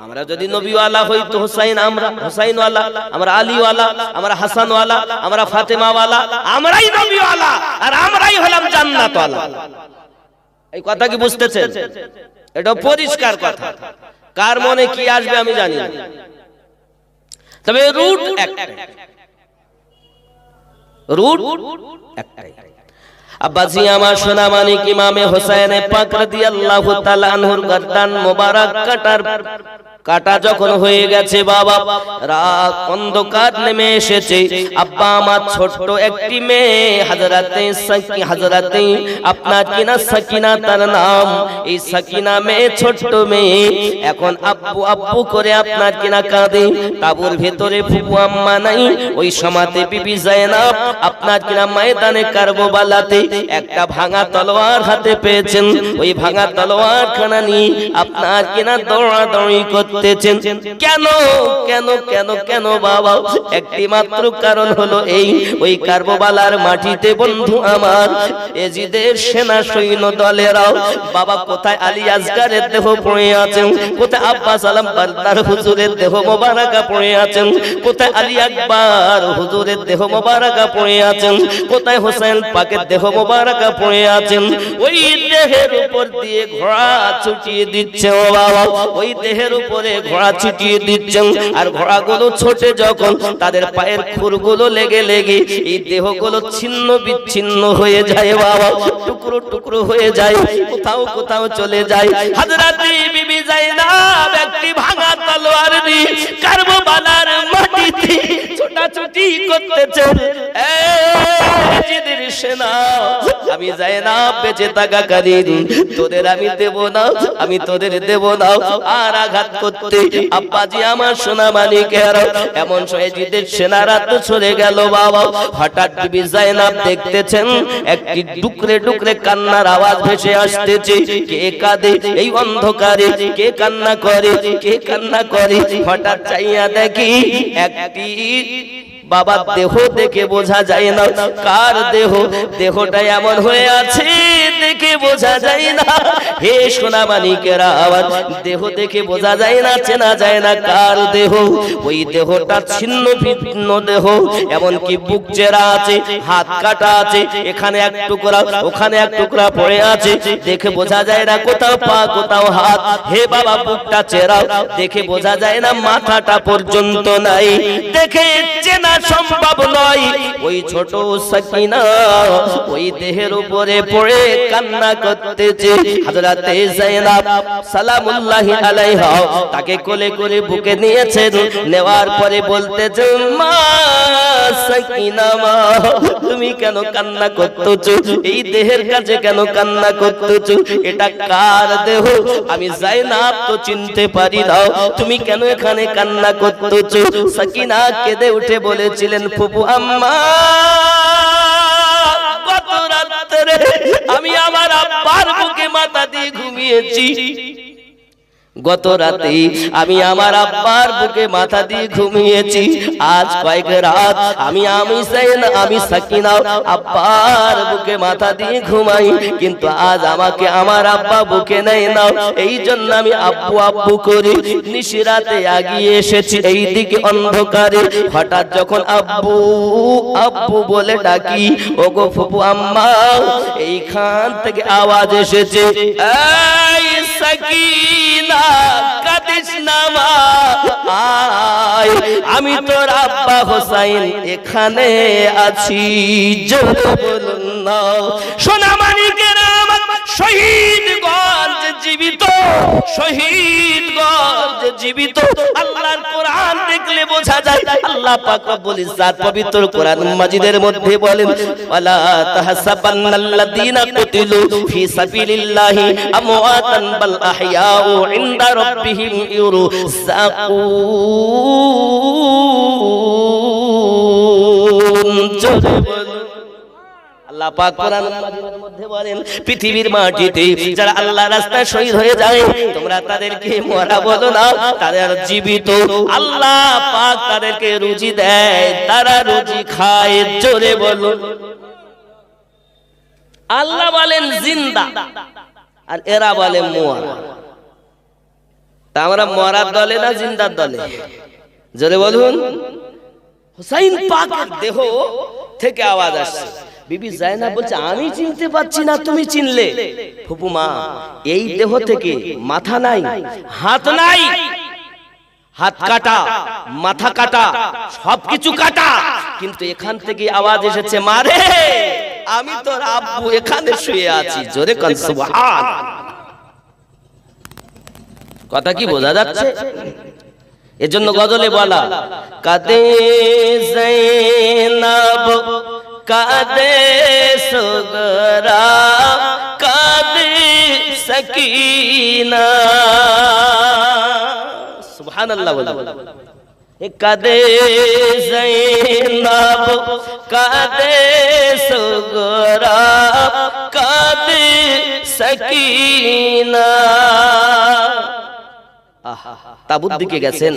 [SPEAKER 1] আমরা যদি নবীওয়ালা হই তো হোসাইন, আমরা হোসাইনওয়ালা, আমরা আলীওয়ালা, আমরা হাসানওয়ালা, আমরা ফাতেমাওয়ালা, আমরাই নবীওয়ালা, আর আমরাই হলাম জান্নাতওয়ালা। এই কথা কি বুঝতেছেন? এটা পরিষ্কার কথা। কার মনে কি আসবে আমি জানি না, তবে রুট একটাই, রুট একটাই। আব্বাজি আমার সোনা মানিক ইমামে হোসেন পাক রাদিয়াল্লাহু তাআলা আনহুর গর্দান মোবারক কাটা যখন হয়ে গেছে, বাবা রাত অন্ধকার নেমে এসেছে। আব্বা আমার ছোট্ট একটি মেয়ে হযরতে আপনার কিনা সাকিনা তার নাম, এই সাকিনা মেয়ে, ছোট্ট মেয়ে এখন আব্বু আব্বু করে আপনার কিনা কাঁদে। তাবুর ভেতরে ফুপু আম্মা নাই। ওই সময়তে বিবি যায়েনব আপনার কিনা ময়দানে কারবালাতে একটা ভাঙা তলোয়ার হাতে পেয়েছেন। ওই ভাঙা তলোয়ার খানা নিয়ে আপনার কিনা দৌড়াদৌড়ি করতেছেন। কেন কেন কেন কেন বাবা? একটি মাত্র কারণ হলো এই, ওই কারবালার মাটিতে বন্ধু আমার এজিদের সেনা সৈন্য দলেরাও বাবা কোথায় আলী আসগারের দেহ পড়ে আছেন, কোথায় আব্বাস আলম বারদার হুজুরের দেহ মোবারকা পড়ে আছেন, কোথায় আলী আকবর হুজুরের দেহ মোবারকা পড়ে আছেন, কোথায় হোসেন পাকের দেহ মোবারকা পড়ে আছেন। ওই দেহের উপর দিয়ে ঘোড়া ছুটিয়ে দিচ্ছে ও বাবা, ওই দেহের উপরে ঘোড়া ছুটিয়ে দিচ্ছেন। আর ঘোড়াগুলো ছোটে যখন তাদের পায়ের খুরগুলো লেগে লেগে এই দেহগুলো ছিন্ন বিচ্ছিন্ন হয়ে যায় বাবা, টুকরো টুকরো হয়ে যায়, কোথাও কোথাও চলে যায়। হযরতে বিবি যায়েনব একটি ভাঙা তলোয়ার নিয়ে কারবালার মাটিতে ছোটাছুটি করতেছেন। এজিদের সেনা, আমি যায়েনব বেঁচে থাকাকালীন তোদের আমি দেব না, আমি তোদের দেব না। আর আঘাত করতে আব্বাজি আমার সোনা মানিকেরা, এমন শহীদের সেনারা তো চলে গেল বাবা। হঠাৎ বিবি যায়েনব দেখতেছেন একটি টুকরে টুকরে কান্নার আওয়াজ ভেসে আসতেছে। কে কাঁদে এই অন্ধকারে? কে কান্না করে? কে কান্না করে? হঠাৎ চাইয়া দেখি একটি বাবা দেহ দেখে বোঝা যায় না কার দেহ, দেহটা এমন হয়ে আছে দেখে বোঝা যায় না। হে সোনা মানিকেরা, আবার দেহ দেখে বোঝা যায় না, চেনা যায় না কার দেহ। ওই দেহটা ছিন্ন ভিন্ন দেহ, এমনকি বুক চেরা আছে, হাত কাটা আছে, এখানে এক টুকরা ওখানে এক টুকরা পড়ে আছে, দেখে বোঝা যায় না কোথাও পা কোথাও হাত। হে বাবা, বুকটা চেরাও, দেখে বোঝা যায় না মাথাটা পর্যন্ত নাই, দেখে চেনা সম্ভব নয়। ওই ছোট সাকিনা ওই দেহের উপরে পড়ে কান্না করতেছে। হযরতে যায়েনব সালামুল্লাহি আলাইহা তাকে কোলে করে বুকে নিয়েছেন, নেওয়ার পরে বলতেছেন, মা সাকিনা মা, তুমি কেন কান্না করতেছো? এই দেহের কাছে কেন কান্না করতেছো? এটা কার দেহ? আমি যায়েনব তো চিনতে পারি না, তুমি কেন এখানে কান্না করতেছো? সাকিনা কেঁদে উঠে বলেছিলেন, ফুপু আম্মা, গত রাত্রে আমি আমার আব্বার বুকে মাথা দিয়ে ঘুমিয়েছি। গত রাতে আমি আমার আব্বার বুকে মাথা দিয়ে ঘুমিয়েছি। আজ কয়েক রাত আমি সাকিনা আব্বার বুকে মাথা দিয়ে ঘুমাই, কিন্তু আজ আমাকে আমার আব্বা বুকে নেয় না। এই জন্য আমি আব্বু আব্বু করি। নিশিরাতে আগিয়ে এসেছি এইদিকে অন্ধকারে। হঠাৎ যখন আব্বু আব্বু বলে ডাকি, ওগো ফুপু আম্মা, এইখান থেকে আওয়াজ এসেছে, এই সাকিনা কাঁদিস না মা, আয়, আমি তোর আব্বা হোসাইন এখানে আছি। জোরে বলুন না। সোনা মানিকেরা আমার, শহীদগঞ্জ জীবিত, শহীদগঞ্জ জীবিত। আল্লাহর কোরআন দেখলে বোঝা যায়। আল্লাহ পাক রব্বুল ইজ্জাত পবিত্র কোরআন মাজিদের মধ্যে বলেন, ওয়ালা তাহসাবান্নাল্লাযীনা কুতিলু ফি সাবিলিল্লাহি আমওয়াতান বাল আহইয়াউ ইনদা রাব্বিহিম ইউরযাকুন। জোরে বলুন। আল্লাহ পাক কোরআন মাজিদের মধ্যে বলেন, পৃথিবীর মাটিতে যারা আল্লাহর রাস্তায় শহীদ হয়ে যায়, তোমরা তাদেরকে মরা বলো না, তারা জীবিত। আল্লাহ পাক তাদেরকে রুজি দেয়, তারা রুজি খায়। জোরে বলো। আল্লাহ বলেন জিন্দা, আর এরা বলে মরা। তা আমরা মরার দলে না জিন্দার দলে? জোরে বলুন। হুসাইন পাকের দেহ থেকে আওয়াজ আসছে। বিবি যায়েনব বলছে, আমি চিনতে পারছি না, তুমি চিনলে? ফুপুমা, এই দেহ থেকে মাথা নাই, হাত নাই, হাত কাটা, মাথা কাটা, সবকিছু কাটা, কিন্তু এখান থেকে আওয়াজ এসেছে, মারে, আমি তোর আব্বু এখানে শুয়ে আছি। জোরে কান সুবহান। কথা কি বোঝা যাচ্ছে? এজন্য গজলে বলা, কাঁদে যায়েনব কাঁদে সুগরা, কাঁদে সাকিনা। সুবহানাল্লাহ বলে। কাঁদে যায়েনব কাঁদে সুগরা, কাঁদে সাকিনা। তাবুত দিকে গেছেন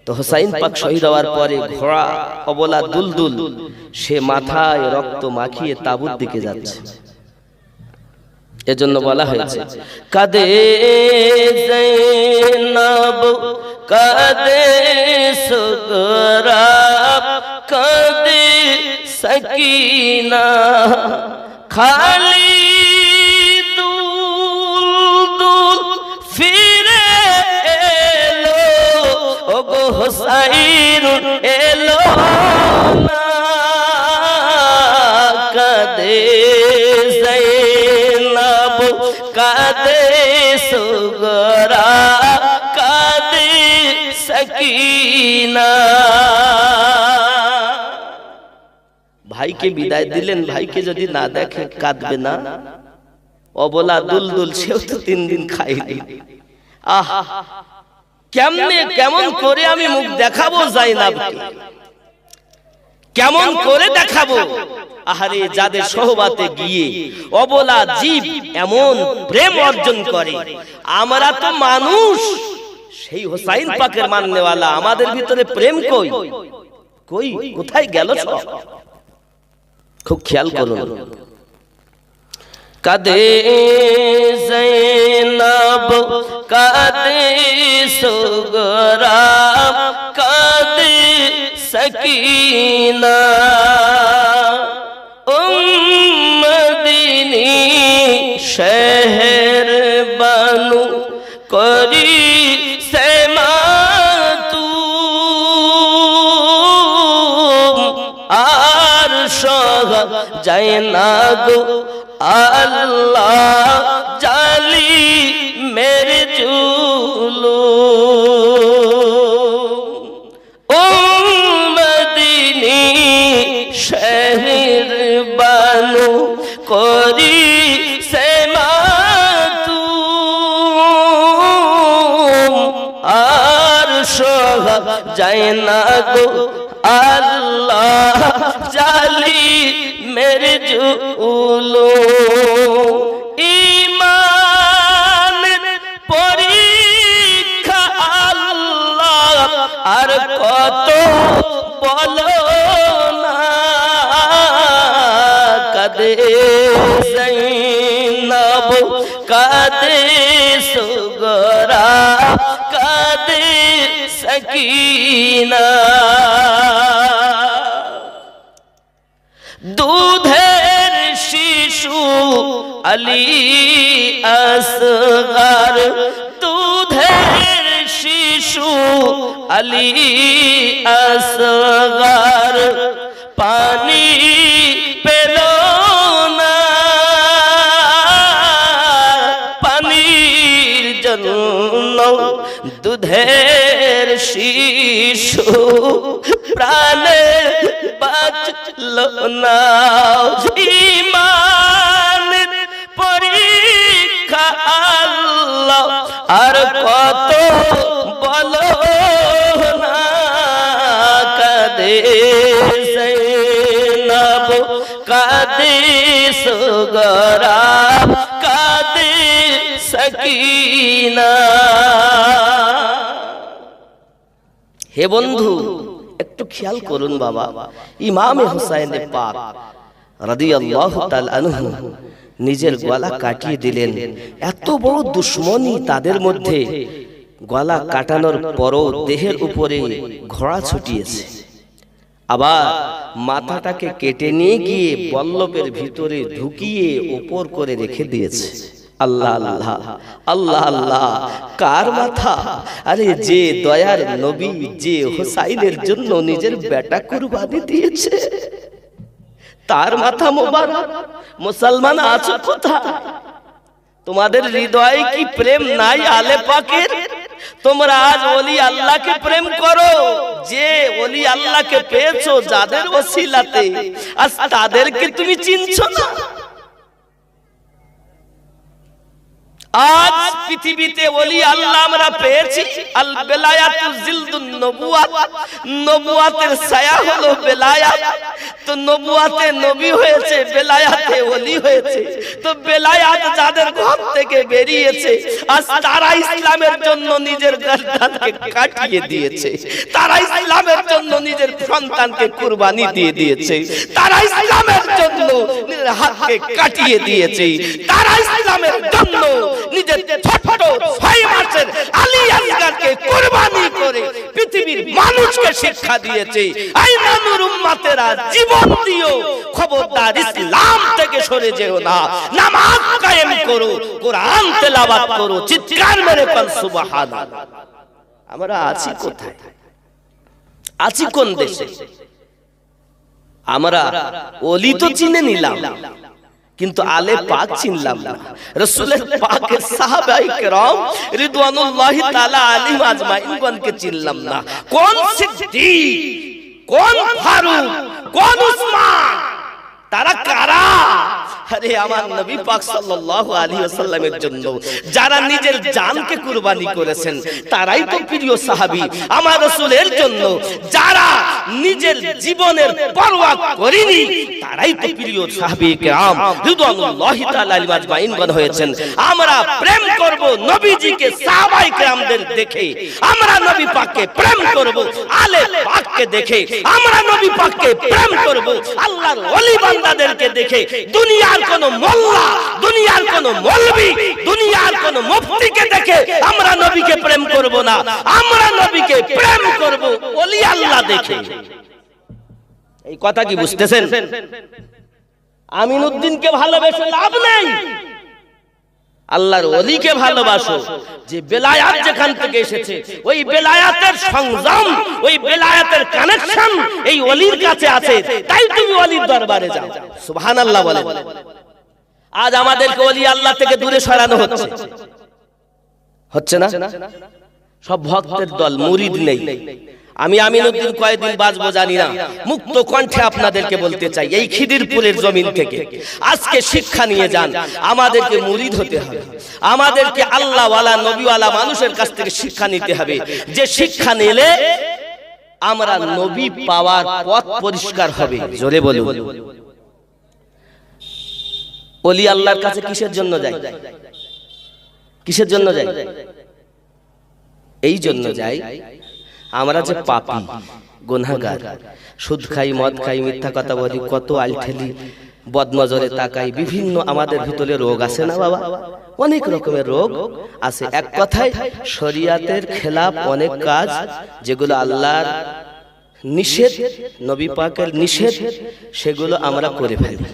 [SPEAKER 1] তো হুসাইন পাক শহীদ হওয়ার পরে ঘোড়া অবলা দুলদুল, সে মাথায় রক্ত মাখিয়ে তাবুত দিকে যাচ্ছে। এজন্য বলা হয়েছে, কাঁদে যায়েনব কাঁদে সুগরা, কাঁদে সাকিনা। খালি দুলদুল ফিরে এলো, ওগো হুসাইন এলো না। কাঁদে যায়েনব কাঁদে সুগরা, কাঁদে সাকিনা। ভাইকে বিদায় দিলেন, ভাইকে যদি না দেখে কাঁদবে না? অবলা দুলদুল, সেও তো 3 দিন খাইনি। আহ, কেমন করে আমি মুখ দেখাবো যায়েনবকে? কেমন করে দেখাবো? আহারে, যাদের সোহবাতে গিয়ে অবলা জীব এমন প্রেম অর্জন করে, আমরা তো মানুষ, সেই হুসাইন পাকের মাননেওয়ালা, আমাদের ভিতরে প্রেম কই? কই, কোথায় গেল সব? খুব খেয়াল করুন। কাঁদে যায়েনব কাঁদে সুগরা, কাঁদে সাকিনা। মদিনী শহর বানু করি সেমাতু, যায় না গো আল্লাহ জালি মেরে জুলুম ও মদিনী শহর বানু করি সে মাতুম আর সোহা যায় না গো আল্লাহ জালি মেরে জুলুম ঈমান পরীক্ষা আল্লাহ আর কত বলো না কাঁদে যায়নাব কাঁদে সুগরা কাঁদে সকিনা দুধের শিশু আলী আসগার দুধের শিশু আলী আসগার পানি পেল না পানির জন্য দুধের শিশু প্রাণে বাঁচলো না ঈমান পরীক্ষা আল্লাহ আর কত বলো না কাঁদে যায়নাব কাঁদে সুগরা কাঁদে সকিনা হে বন্ধু একটু খেয়াল করুন বাবা ইমামে হুসাইন পাক রাদিয়াল্লাহু তাআলা আনহু নিজের গলা কাটিয়ে দিলেন এত বড় দুশমনী তাদের মধ্যে গলা কাটানোর পরও দেহের উপরে ঘোড়া ছুটিয়েছে আবার মাথাটাকে কেটে নিয়ে গিয়ে বল্লভের ভিতরে ঢুকিয়ে উপর করে রেখে দিয়েছে আল্লাহ আল্লাহ আল্লাহ আল্লাহ কার মাথা আরে যে দয়ার নবী যে হুসাইনের জন্য নিজের বেটা কুরবানি দিয়েছে তার মাথা মোবারক মুসলমান আছো কোথায় তোমাদের হৃদয়ে কি প্রেম নাই আলে পাকের তোমরা আজ ওলি আল্লাহকে প্রেম করো যে ওলি আল্লাহকে পেয়েছো যাদের ওসিলাতে আজ তাদেরকে তুমি চিনছো না আজ পৃথিবীতে ওলি আল্লাহ আমরা পেয়েছি আল বেলায়াতু জিলদুন নবুয়াত নবুয়াতের ছায়া হলো বেলায়াত তো নবুয়াতে নবী হয়েছে বেলায়াতে ওলি হয়েছে তো বেলায়াত যাদের ঘর থেকে বেরিয়েছে আজ তারা ইসলামের জন্য নিজের গর্দানকে কাটিয়ে দিয়েছে তারা ইসলামের জন্য নিজের সন্তানকে কুরবানি দিয়ে দিয়েছে তারা ইসলামের জন্য নিজের হাতকে কাটিয়ে দিয়েছে তারা ইসলামের জন্য নিজের ছোট 6 মাসের আলী আসগারকে কুরবানি করে পৃথিবীর মানুষকে শিক্ষা দিয়েছে এই মানুর উম্মতেরা জীবন দিও খবরদার ইসলাম থেকে সরে যেও না নামাজ কায়েম করো কোরআন তেলাওয়াত করো চিৎকার মেরে বল সুবহানাল্লাহ আমরা আছি কোথায় আছি কোন দেশে আমরা ওলি তো চিনে নিলাম কিন্তু আলে পাক চিনলাম না রাসূলের পাকের সাহাবায়ে কেরাম রিদওয়ানুল্লাহি তাআলা আলাইহিম আজমাইনগণকে চিনলাম না কোন সিদ্দিক কোন ফারুক কোন উসমান তারা কারা আরে আমার নবী পাক সাল্লাল্লাহু আলাইহি ওয়াসাল্লামের জন্য যারা নিজের জানকে কুরবানি করেছেন তারাই তো প্রিয় সাহাবী আমার রাসূলের জন্য যারা নিজের জীবনের পরোয়া করেনি তারাই তো প্রিয় সাহাবী কেরাম রিদওয়ানুল্লাহি তাআলা আলাইহিম আজমাইনগণ হয়েছেন আমরা প্রেম করব নবীজিকে সাহাবায়ে কেরামদের দেখে আমরা নবী পাককে প্রেম করব আলে পাককে দেখে আমরা নবী পাককে প্রেম করব আল্লাহর ওলি বান্দাদেরকে দেখে দুনিয়ার কোন মোল্লা দুনিয়ার কোন মৌলবি দুনিয়ার কোন মুফতিকে দেখে আমরা নবীকে প্রেম করব না আমরা নবীকে প্রেম করব ওলি আল্লাহ দেখে এই কথা কি বুঝতেছেন আমিনউদ্দিনকে ভালোবেসে লাভ নেই আল্লাহর ওলিকে ভালোবাসো, যে বেলায়াত যেখান থেকে এসেছে ওই বেলায়াতের সংযম, ওই বেলায়াতের কানেকশন এই ওলির কাছে আছে, তাই তুমি ওলির দরবারে যাও। সুবহানাল্লাহ বলেন। আজ আমাদেরকে ওলি আল্লাহ থেকে দূরে সরানো হচ্ছে, হচ্ছে না? সব ভক্তের দল, মুরিদ নেই। আমি আমিনউদ্দিন কয়দিন বাঁচবো জানি না, মুক্ত কণ্ঠে আপনাদেরকে বলতে চাই, এই খিদিরপুরের জমিন থেকে আজকে শিক্ষা নিয়ে যান। আমাদেরকে মুরিদ হতে হবে, আমাদেরকে আল্লাহওয়ালা নবীওয়ালা মানুষের কাছ থেকে শিক্ষা নিতে হবে, যে শিক্ষা নিলে আমরা নবী পাওয়ার পথ পরিষ্কার হবে। জোরে বলুন। ওলি আল্লাহর কাছে কিসের জন্য যায়? কিসের জন্য যায়? এই জন্য যাই, আমরা যে পাপী গুনাহগার, সুদ খাই, মদ খাই, মিথ্যা কথা বলি, কত আলঠেলি, বদনজরে তাকাই, বিভিন্ন আমাদের ভিতরে রোগ আছে না বাবা? অনেক রকমের রোগ আছে। এক কথায় শরিয়াতের খেলাফ অনেক কাজ, যেগুলো আল্লাহর নিষেধ, নবী পাকের নিষেধ, সেগুলো আমরা করে ফেলি,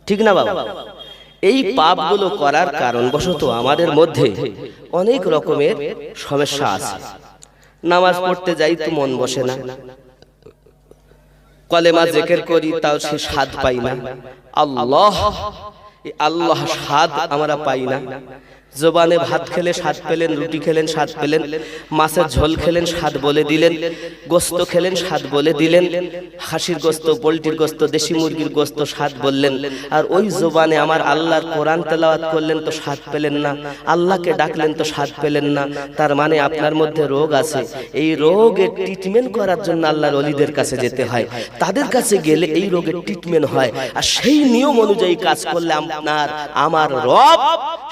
[SPEAKER 1] ঠিক না বাবা? এই পাপগুলো করার কারণবশত আমাদের মধ্যে অনেক রকমের সমস্যা আছে। নামাজ পড়তে যাই তো মন বসে না, কলেমা জিকির করি তাও সে স্বাদ পাই না, আল্লাহ আল্লাহ স্বাদ আমরা পাই না। জবানে ভাত খেলে স্বাদ পেলেন, রুটি খেলেন স্বাদ পেলেন, মাছের ঝোল খেলেন স্বাদ বলে দিলেন, গোস্ত খেলেন স্বাদ বলে দিলেন, হাসির গোস্ত, পোলট্রির গোস্ত, দেশি মুরগির গোস্ত স্বাদ বললেন, আর ওই জবানে আমার আল্লাহর কোরআন তেলাওয়াত করলেন তো স্বাদ পেলেন না, আল্লাহকে ডাকলেন তো স্বাদ পেলেন না। তার মানে আপনার মধ্যে রোগ আছে। এই রোগের ট্রিটমেন্ট করার জন্য আল্লাহর ওলিদের কাছে যেতে হয়, তাদের কাছে গেলে এই রোগের ট্রিটমেন্ট হয়, আর সেই নিয়ম অনুযায়ী কাজ করলে আপনার আমার রব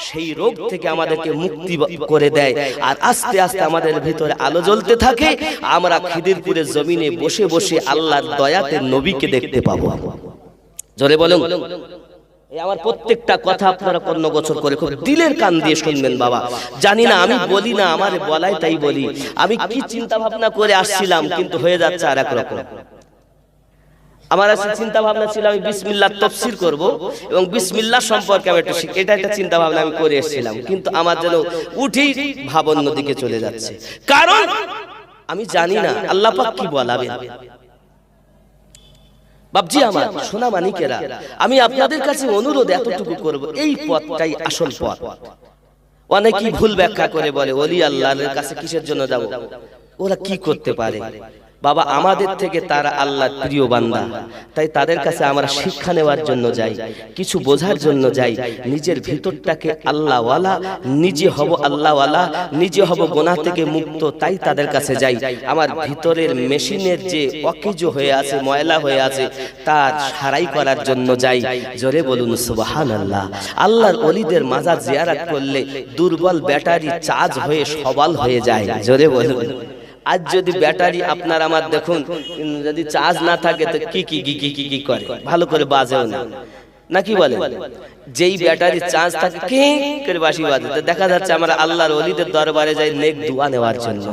[SPEAKER 1] সেই রোগ থেকে আমাদেরকে মুক্তি করে দেয়। আর আস্তে আস্তে আমাদের ভিতরে আলো জ্বলতে থাকে, আমরা খিদিরপুরের জমিনে বসে বসে আল্লাহর দয়াতে নবীকে দেখতে পাবো। জোরে বলুন। এই আমার প্রত্যেকটা কথা আপনারা কর্ণগোচর করে খুব দিলের কান দিয়ে শুনবেন বাবা। জানি না, আমি বলি না, আমার বলাই তাই বলি। আমি কি চিন্তা ভাবনা করে আসছিলাম, কিন্তু হয়ে যাচ্ছে আর এক রকম। আমার আছে চিন্তা ভাবনা ছিল আমি বিসমিল্লাহ তাফসীর করব এবং বিসমিল্লাহ সম্পর্কে আমি একটু শিখি, এটা একটা চিন্তা ভাবনা আমি করে এসেছিলাম, কিন্তু আমার যেন উঠি ভাব অন্যদিকে চলে যাচ্ছে, কারণ আমি জানি না আল্লাহ পাক কি বলাবেন। বাপজি আমার সোনা মানিকেরা, আমি আপনাদের কাছে অনুরোধ এতটুকু করব, এই পথটাই আসল পথ। অনেকেই ভুল ব্যাখ্যা করে বলে ওলি আল্লাহর কাছে কিসের জন্য যাব, ওরা কি করতে পারে। বাবা, আমাদের থেকে তারা আল্লাহর প্রিয় বান্দা, তাই তাদের কাছে আমরা শিক্ষা নেওয়ার জন্য যাই, কিছু বোঝার জন্য যাই, নিজের ভিতরটাকে আল্লাহওয়ালা, নিজে হব আল্লাহওয়ালা, নিজে হব গুনাহ থেকে মুক্ত, তাই তাদের কাছে যাই। আমার ভিতরের মেশিনের যে অকেজো হয়ে আছে, ময়লা হয়ে আছে, তার সারাই করার জন্য যাই। জোরে বলুন সুবহানাল্লাহ। আল্লাহর ওলিদের মাজার জিয়ারত করলে দুর্বল ব্যাটারি চার্জ হয়ে সবল হয়ে যায়। জোরে বলুন। আজ যদি ব্যাটারি আপনার আমার দেখুন, যদি চার্জ না থাকে তো কি কি কি কি কি করে, ভালো করে বাজেও না, নাকি বলে? যেই ব্যাটারি চার্জ থাকে কি করে বাঁশি বাজে। তো দেখা যাচ্ছে আমরা আল্লাহর ওলিদের দরবারে যাই নেক দোয়া নেওয়ার জন্য,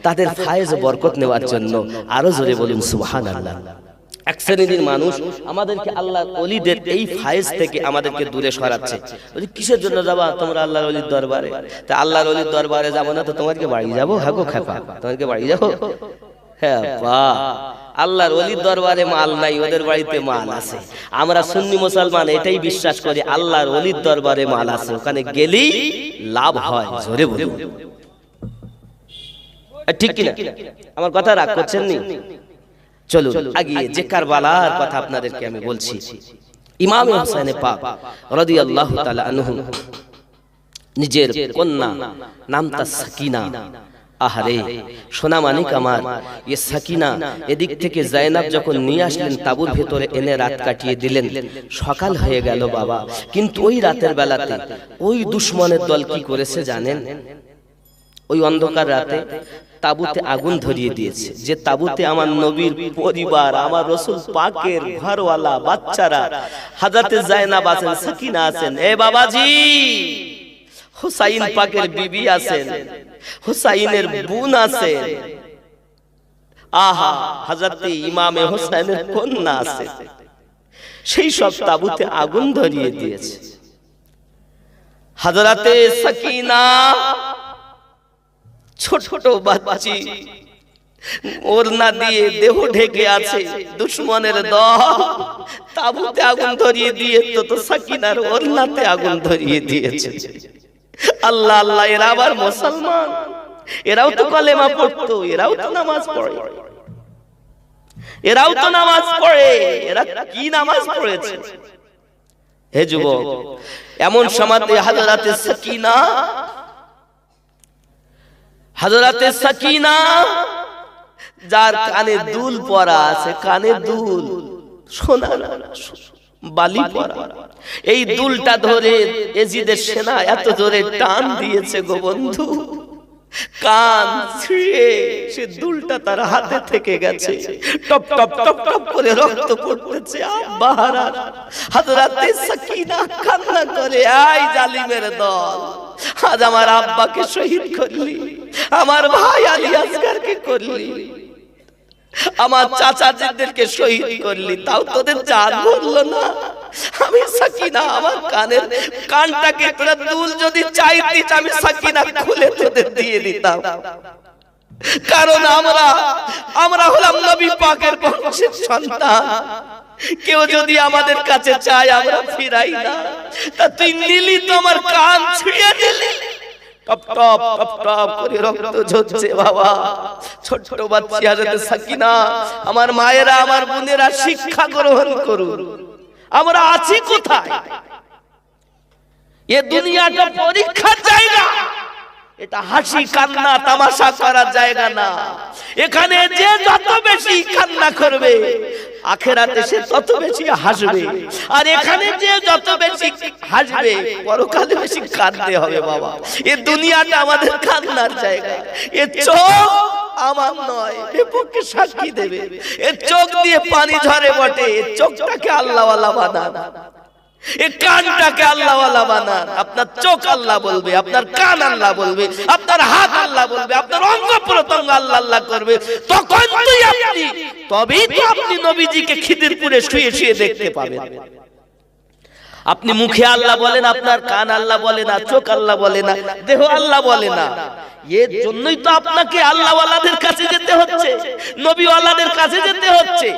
[SPEAKER 1] তাদের ফায়েজ বরকত নেওয়ার জন্য। আরো জোরে বলুন সুবহানাল্লাহ। এক শ্রেণীর মানুষ আমাদেরকে আল্লাহর ওলিদের এই ফায়েজ থেকে আমাদেরকে দূরে সরাচ্ছে। কিসের জন্য যাবা তোমরা আল্লাহর ওলির দরবারে? তা আল্লাহর ওলির দরবারে যাবো না তো তোমাকে বাড়ি যাবো? হ্যাঁ গো খেপা, তোমাকে বাড়ি যাবো? হ্যাঁ বাহ, আল্লাহর ওলির দরবারে মাল নাই, ওদের বাড়িতে মাল আছে। আমরা সুন্নি মুসলমান এটাই বিশ্বাস করি, আল্লাহর ওলির দরবারে মাল আছে, ওখানে গেলেই লাভ হয়। জোরে বলুন ঠিক কিনা? আমার কথা রাগ করছেন নি? চলুন আগে যে কারবালার কথা আপনাদেরকে আমি বলছি। ইমাম হোসেন পাক রাদিয়াল্লাহু তাআলা আনহু নিজের কন্যা নাম তার সাকিনা। আহারে সোনা মানিক আমার, এই সাকিনা এদিক থেকে জায়নাব যখন নিয়ে আসলেন তাবুর ভেতরে এনে রাত কাটিয়ে দিলেন। সকাল হয়ে গেল বাবা, কিন্তু ওই রাতের বেলাতে ওই দুশমনের দল কি করেছে জানেন? ওই অন্ধকার রাতে তাবুতে আগুন ধরিয়ে দিয়েছে, যে তাবুতে আমার নবীর পরিবার, আমার রাসূল পাকের ঘরওয়ালা বাচ্চারা, হযরতে জায়নাব আছেন, সাকিনা আছেন, এ বাবাজি হুসাইন পাকের বিবি আছেন, হুসাইনের বোন আছেন, আহা হযরতে ইমামে হোসেনের কন্যা আছে, সেই সব তাবুতে আগুন ধরিয়ে দিয়েছে। হযরতে সাকিনা ছোট ছোট বাচ্চি, ওড়না দিয়ে দেহ ঢেকে আছে, দুশমনের দল তাবুতে আগুন ধরিয়ে দিয়ে তো সাকিনার ওড়নাতে আগুন ধরিয়ে দিয়েছে। আল্লাহ আল্লাহ, এরা আবার মুসলমান, এরাও তো কলেমা পড়তো, এরাও তো নামাজ পড়ে, এরাও তো নামাজ পড়ে, এরা কি নামাজ পড়েছে? হে যুবক, এমন সময় হযরতে সাকিনা, হযরতে সাকিনা যার কানে দুল পরা আছে, কানে দুল, সোনা বালি পরা, এই দুলটা ধরে এজিদের সেনা এত জোরে টান দিয়েছে গো বন্ধু, কান ছিঁড়ে সে দুলটা তার হাতে থেকে গেছে, টপ টপ টপ টপ করে রক্ত পড়তেছে। আব্বাহারা হযরতে সাকিনা কান্না করে, আই জালিমের দল, আজ আমার আব্বাকে শহীদ করলি, আমার ভাই আলী আসগরকে করলি, আমার চাচাদেরকে শহীদ করলি, তাও তোদের জান মরলো না। আমি সাকিনা, আমার কানটাকে তোরা দুল যদি চাইতিস, আমি সাকিনা খুলে তোদের দিয়ে দিতাম, কারণ আমরা হলাম নবী পাকের বংশের সন্তান। কেউ যদি আমাদের কাছে চায় আমরা ফিরাই না, তা তুই নিলি তো আমার কান ছিঁড়ে দিলি, টপ টপ টপ টপ করে রক্ত ঝরছে। বাবা, ছোট ছোট বাচ্চা হযরতে সাকিনা, আমার মায়েরা, আমার বোনেরা শিক্ষা গ্রহণ করুন, আমরা আছি কোথায়? এ দুনিয়াটা পরীক্ষার জায়গা, এটা হাসি কান্না তামাশা করার জায়গা না। এখানে যে যত বেশি কান্না করবে, আখিরাতে সে তত বেশি হাসবে, আর এখানে যে যত বেশি হাসবে, পরকালে বেশি কাঁদতে হবে। বাবা, এ দুনিয়াটা আমাদের কান্নার জায়গা। এ চোখ আমার নয়, বিপক্ষে সাক্ষী দেবে। এ চোখ দিয়ে পানি ঝরে বটে, এ চোখটাকে আল্লাহওয়ালা বানান, এই কানটাকে আল্লাহওয়ালা বানান। আপনার চোখ আল্লাহ বলবে, আপনার কান আল্লাহ বলবে, আপনার হাত আল্লাহ বলবে, আপনার অঙ্গ প্রত্যঙ্গ আল্লাহ আল্লাহ করবে, তবেই তো আপনি নবীজিকে খিদিরপুরে শুয়ে শুয়ে দেখতে পাবেন। আপনি মুখে আল্লাহ বলেন, আপনার কান আল্লাহ বলে না, চোখ আল্লাহ বলে না, দেহ আল্লাহ বলে না। এর জন্যই তো আপনাকে আল্লাহওয়ালাদের কাছে যেতে হচ্ছে, নবীওয়ালাদের কাছে যেতে হচ্ছে।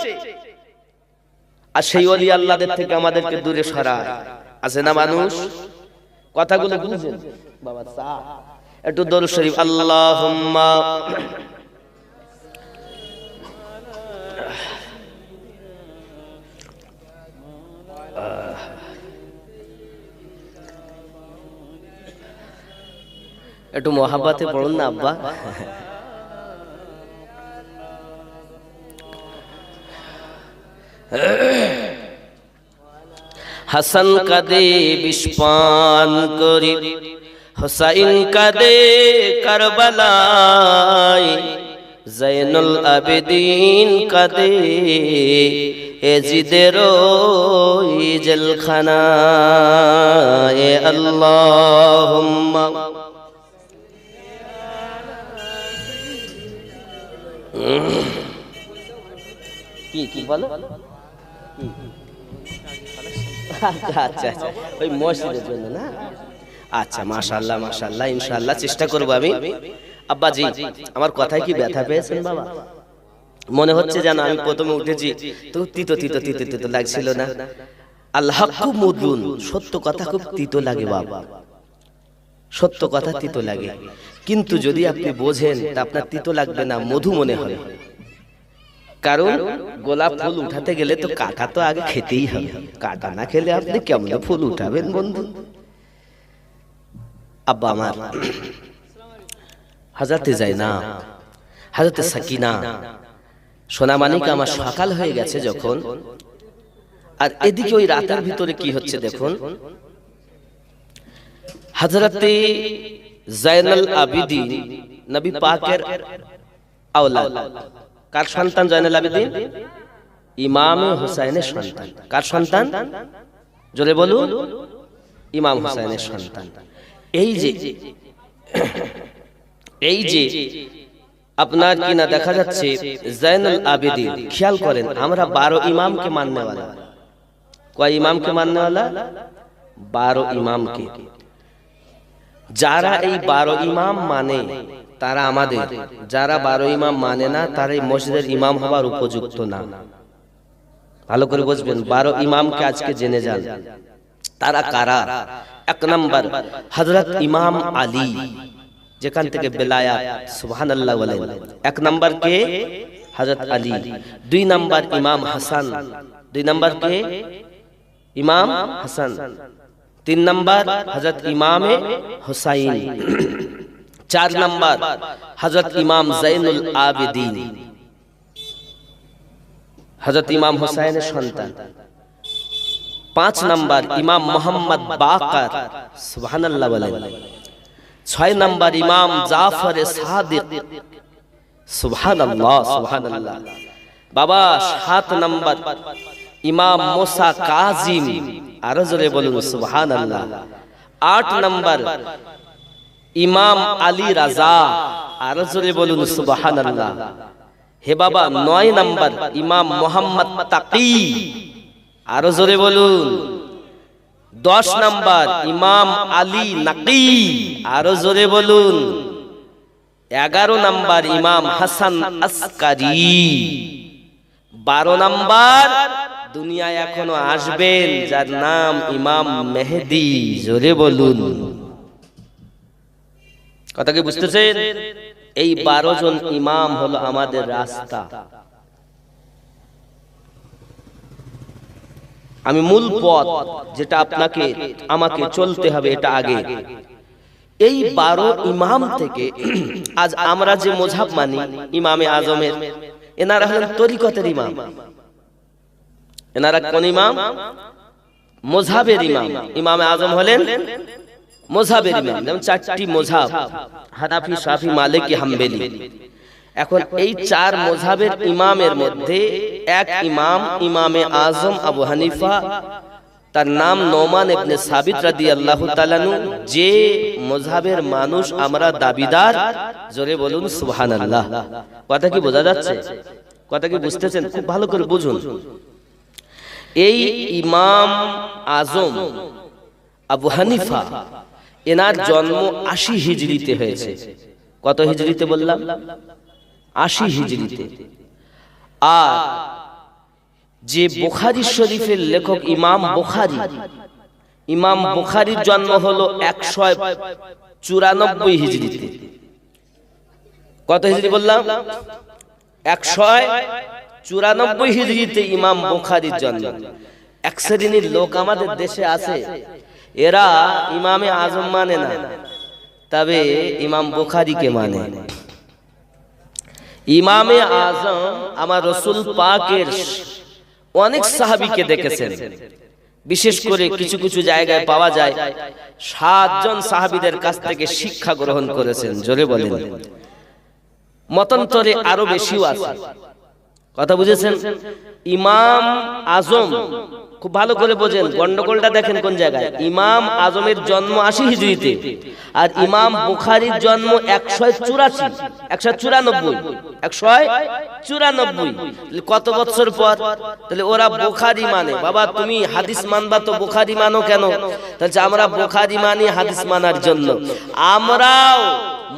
[SPEAKER 1] আর সেই ওলি আল্লাহদের থেকে আমাদেরকে দূরে সরায়। আছে না মানুষ? কথাগুলো বুঝেন বাবা, একটু দরুদ শরীফ, আল্লাহুম্মা একটু মহাব্বতে পড়ুন না আব্বা। হাসান কাদে বিস্পান করি, হুসাইন কাদে কারবালায়, জৈনুল আবেদিন কাদে এজিদের জেলখানায়। আল্লাহুম্মা কি বলো? আচ্ছা আচ্ছা, ওই মসজিদের জন্য না? আচ্ছা, মাশাআল্লাহ মাশাআল্লাহ, ইনশাআল্লাহ চেষ্টা করব আমি। আব্বাজি, আমার কথায় কি ব্যথা পেয়েছেন বাবা? মনে হচ্ছে যেন আমি প্রথমে উঠেছি তো তিতো তিতো তিতো তিতো লাগছিল না? আল্লাহ খুব মধুর, সত্য কথা খুব তিতো লাগে বাবা, সত্য কথা তিতো লাগে, কিন্তু যদি আপনি বোঝেন তা আপনার তিতো লাগবে না, মধু মনে হবে। কারণ গোলাপ ফুল উঠাতে গেলে তো কাটা তো আগে খেতেই হবে, কাটা না খেলে আপনি কেমন ফুল উঠাবেন বন্ধু? আব্বা আমার, হযরতে যায়নাব, হযরতে সাকিনা, সোনামানিক আমার সকাল হয়ে গেছে যখন, আর এদিকে ওই রাতের ভিতরে কি হচ্ছে দেখুন। হযরতে জাইনুল আবেদিন নবী পাকের আওলাদ, কার সন্তান জাইনুল আবেদিন? ইমাম হুসাইনের সন্তান। কার সন্তান? জোরে বলুন। ইমাম হুসাইনের সন্তান। এই যে আপনার কিনা দেখা যাচ্ছে জাইনুল আবেদিন, খেয়াল করেন, আমরা 12 ইমামকে মাননেওয়ালা। কয় ইমামকে মাননেওয়ালা? 12 ইমামকে। যারা এই 12 ইমাম মানে তারা আমাদের, যারা 12 ইমাম মানে না তারা এই মসজিদের ইমাম হবার উপযুক্ত না। ভালো করে বুঝবেন, 12 ইমামকে আজকে জেনে যান তারা কারা। 1 নম্বর হযরত ইমাম আলী, যেখান থেকে বেলায়াত, সুবহানাল্লাহ বলেন। 1 নম্বর কে? হযরত আলী। 2 নম্বর ইমাম হাসান, 2 নম্বর কে? ইমাম হাসান। 3 নম্বর হযরত ইমামে হুসাইন। 4 নম্বর হযরত ইমাম যাইনুল আবেদিন, হযরত ইমাম হুসাইনের সন্তান। 5 নম্বর ইমাম মুহাম্মদ বাকার, সুবহানাল্লাহ বলেন। 6 নম্বর ইমাম জাফর সাদিক, সুবহানাল্লাহ সুবহানাল্লাহ। বাবা 7 নম্বর ইমাম মুসা কাজিম, আরো জোরে বলুন সুবহানাল্লাহ। 8 নম্বর ইমাম আলী রাজা, আরো জোরে বলুন সুবহানাল্লাহ। হে বাবা 9 নম্বর ইমাম মুহাম্মদ তাকি, আরো জোরে বলুন। 10 নম্বর ইমাম আলী নাকি, আরো জোরে বলুন। 11 নম্বর ইমাম হাসান আসকারি। 12 নম্বর দুনিয়ায় এখনো আসবেন যার নাম ইমাম মেহেদী, জোরে বলুন। কথা কি বুঝতেছেন? এই 12 জন ইমাম হলো আমাদের রাস্তা। আমি মূল পথ যেটা আপনাকে আমাকে চলতে হবে, এটা আগে। এই 12 ইমাম থেকে আজ আমরা যে মযহাব মানি ইমামে আজমের, এনারা হলেন তরিকতের ইমাম। এনারা কোন ইমাম? মযহাবের ইমাম। ইমামে আজম হলেন মযহাবের ইমাম। যেমন 4টি মযহাব, হানাফি, শাফি, মালিকি, হাম্বলি। এখন এই 4 মযহাবের ইমামের মধ্যে এক ইমাম, ইমামে আজম আবু হানিফা, তার নাম নোমান ইবনে সাবিত রাদিয়াল্লাহু তাআলা আনহু। যে মযহাবের মানুষ আমরা দাবিদার, জোরে বলুন সুবহানাল্লাহ। কথা কি বোঝা যাচ্ছে? কথা কি বুঝতেছেন? খুব ভালো করে বুঝুন। এই ইমাম আজম আবু হানিফা, এনার জন্ম 80 হিজরিতে হয়েছে। কত হিজরিতে বললাম? 80 হিজরিতে। আর যে বুখারী শরীফের লেখক ইমাম বুখারী, ইমাম বুখারীর জন্ম হলো 194 হিজরিতে। কত হিজরি বললাম? 194 হিজরিতে ইমাম বুখারীর জন্ম। এক শ্রেণীর লোক আমাদের দেশে আছে, এরা ইমামে আজম মানে না, তবে ইমাম বুখারীকে মানে। ইমামে আজম আমার রাসূল পাকের অনেক সাহাবীকে দেখেছেন। বিশেষ করে কিছু কিছু জায়গায় পাওয়া যায় 7 জন সাহাবীদের কাছ থেকে শিক্ষা গ্রহণ করেছেন, জোরে বলেন। মতান্তরে আরো বেশিও আছে। কথা বুঝেছেন? ইমাম আজম, খুব ভালো করে বোঝেন, গন্ডগোলটা দেখেন কোন জায়গায়। ইমাম আজমের জন্ম 80 হিজরিতে, আর ইমাম বুখারীর জন্ম 194। কত বছর পর? তাহলে ওরা বুখারী মানে। বাবা তুমি হাদিস মানবা তো বুখারী মানো কেন? তাহলে আমরা বুখারী মানি হাদিস মানার জন্য, আমরাও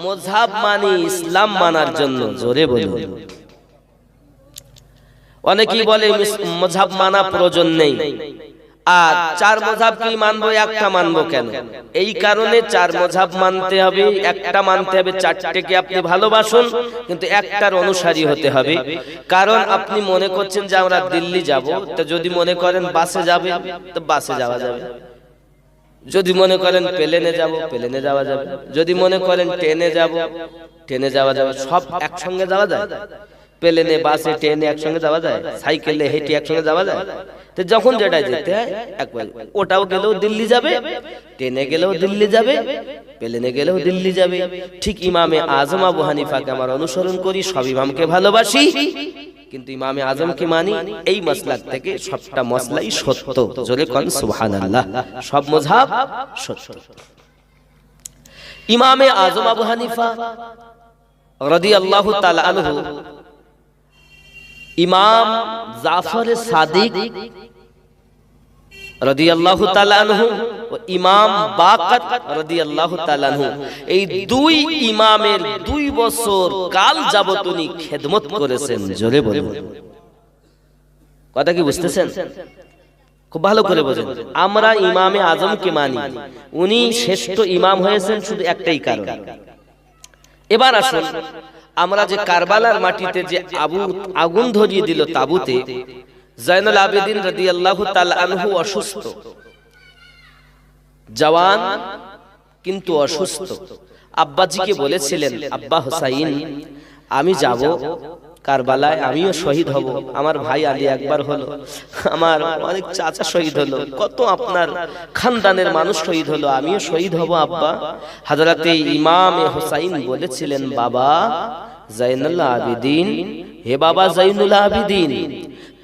[SPEAKER 1] মযহাব মানি ইসলাম মানার জন্য, জোরে বলুন। অনেকেই বলে মযহাব মানা প্রয়োজন নেই, আর 4 মযহাব কি মানবো, একটা মানবো কেন? এই কারণে 4 মযহাব মানতে হবে, একটা মানতে হবে। 4টেকে আপনি ভালোবাসুন, কিন্তু একটার অনুসারী হতে হবে। কারণ আপনি মনে করছেন যে আমরা দিল্লি যাব, তো যদি মনে করেন বাসে যাবে তো বাসে যাওয়া যাবে, যদি মনে করেন প্লেনে যাব প্লেনে যাওয়া যাবে, যদি মনে করেন ট্রেনে যাব ট্রেনে যাওয়া যাবে। সব একসঙ্গে যাওয়া যায়? প্লেনে, বাসে, ট্রেনে একসঙ্গে যাওয়া যায়? সাইকেলে, হেঁটে একসঙ্গে যাওয়া যায়? তো যখন যেটা যেতে হয় একবার, ওটাও গেলেও দিল্লি যাবে, ট্রেনে গেলেও দিল্লি যাবে, প্লেনে গেলেও দিল্লি যাবে। ঠিক ইমামে আজম আবু হানিফাকে আমরা অনুসরণ করি, সব ইমামকে ভালোবাসি, কিন্তু ইমামে আজমকে মানি। এই মাসলাক থেকে সবটা মাসলাই সত্য, জোরে কোন সুবহানাল্লাহ। সব মযহাব সত্য। ইমামে আজম আবু হানিফা রাদিয়াল্লাহু তাআলা আনহু ইমাম জাফর সাদিক রাদিয়াল্লাহু তাআলা আনহু ও ইমাম বাকার রাদিয়াল্লাহু তাআলা আনহু, এই দুই ইমামের 2 বছর কাল যাবত উনি খেদমত করেছেন। জোরে বলুন, কথা কি বুঝতেছেন? খুব ভালো করে বোঝেন। আমরা ইমামে আজমকে মানি, উনি শ্রেষ্ঠ ইমাম হয়েছেন শুধু একটাই কারণ। এবার আসুন, আমরা যে কারবালার মাটিতে যে আগুন ধরিয়ে দিল তাবুতে, জাইনুল আবেদিন রাদিয়াল্লাহু তাআলা আনহু অসুস্থ, জওয়ান কিন্তু অসুস্থ। আব্বাজিকে বলেছিলেন, আব্বা হুসাইন আমি যাব কারবালায়, আমিও শহীদ হব। আমার ভাই আলী একবার হলো, আমার অনেক চাচা শহীদ হলো, কত আপনার খানদানের মানুষ শহীদ হলো, আমিও শহীদ হব আব্বা। হযরতে ইমাম হুসাইন বলেছিলেন, বাবা জাইনুল আবেদিন, হে বাবা জাইনুল আবেদিন,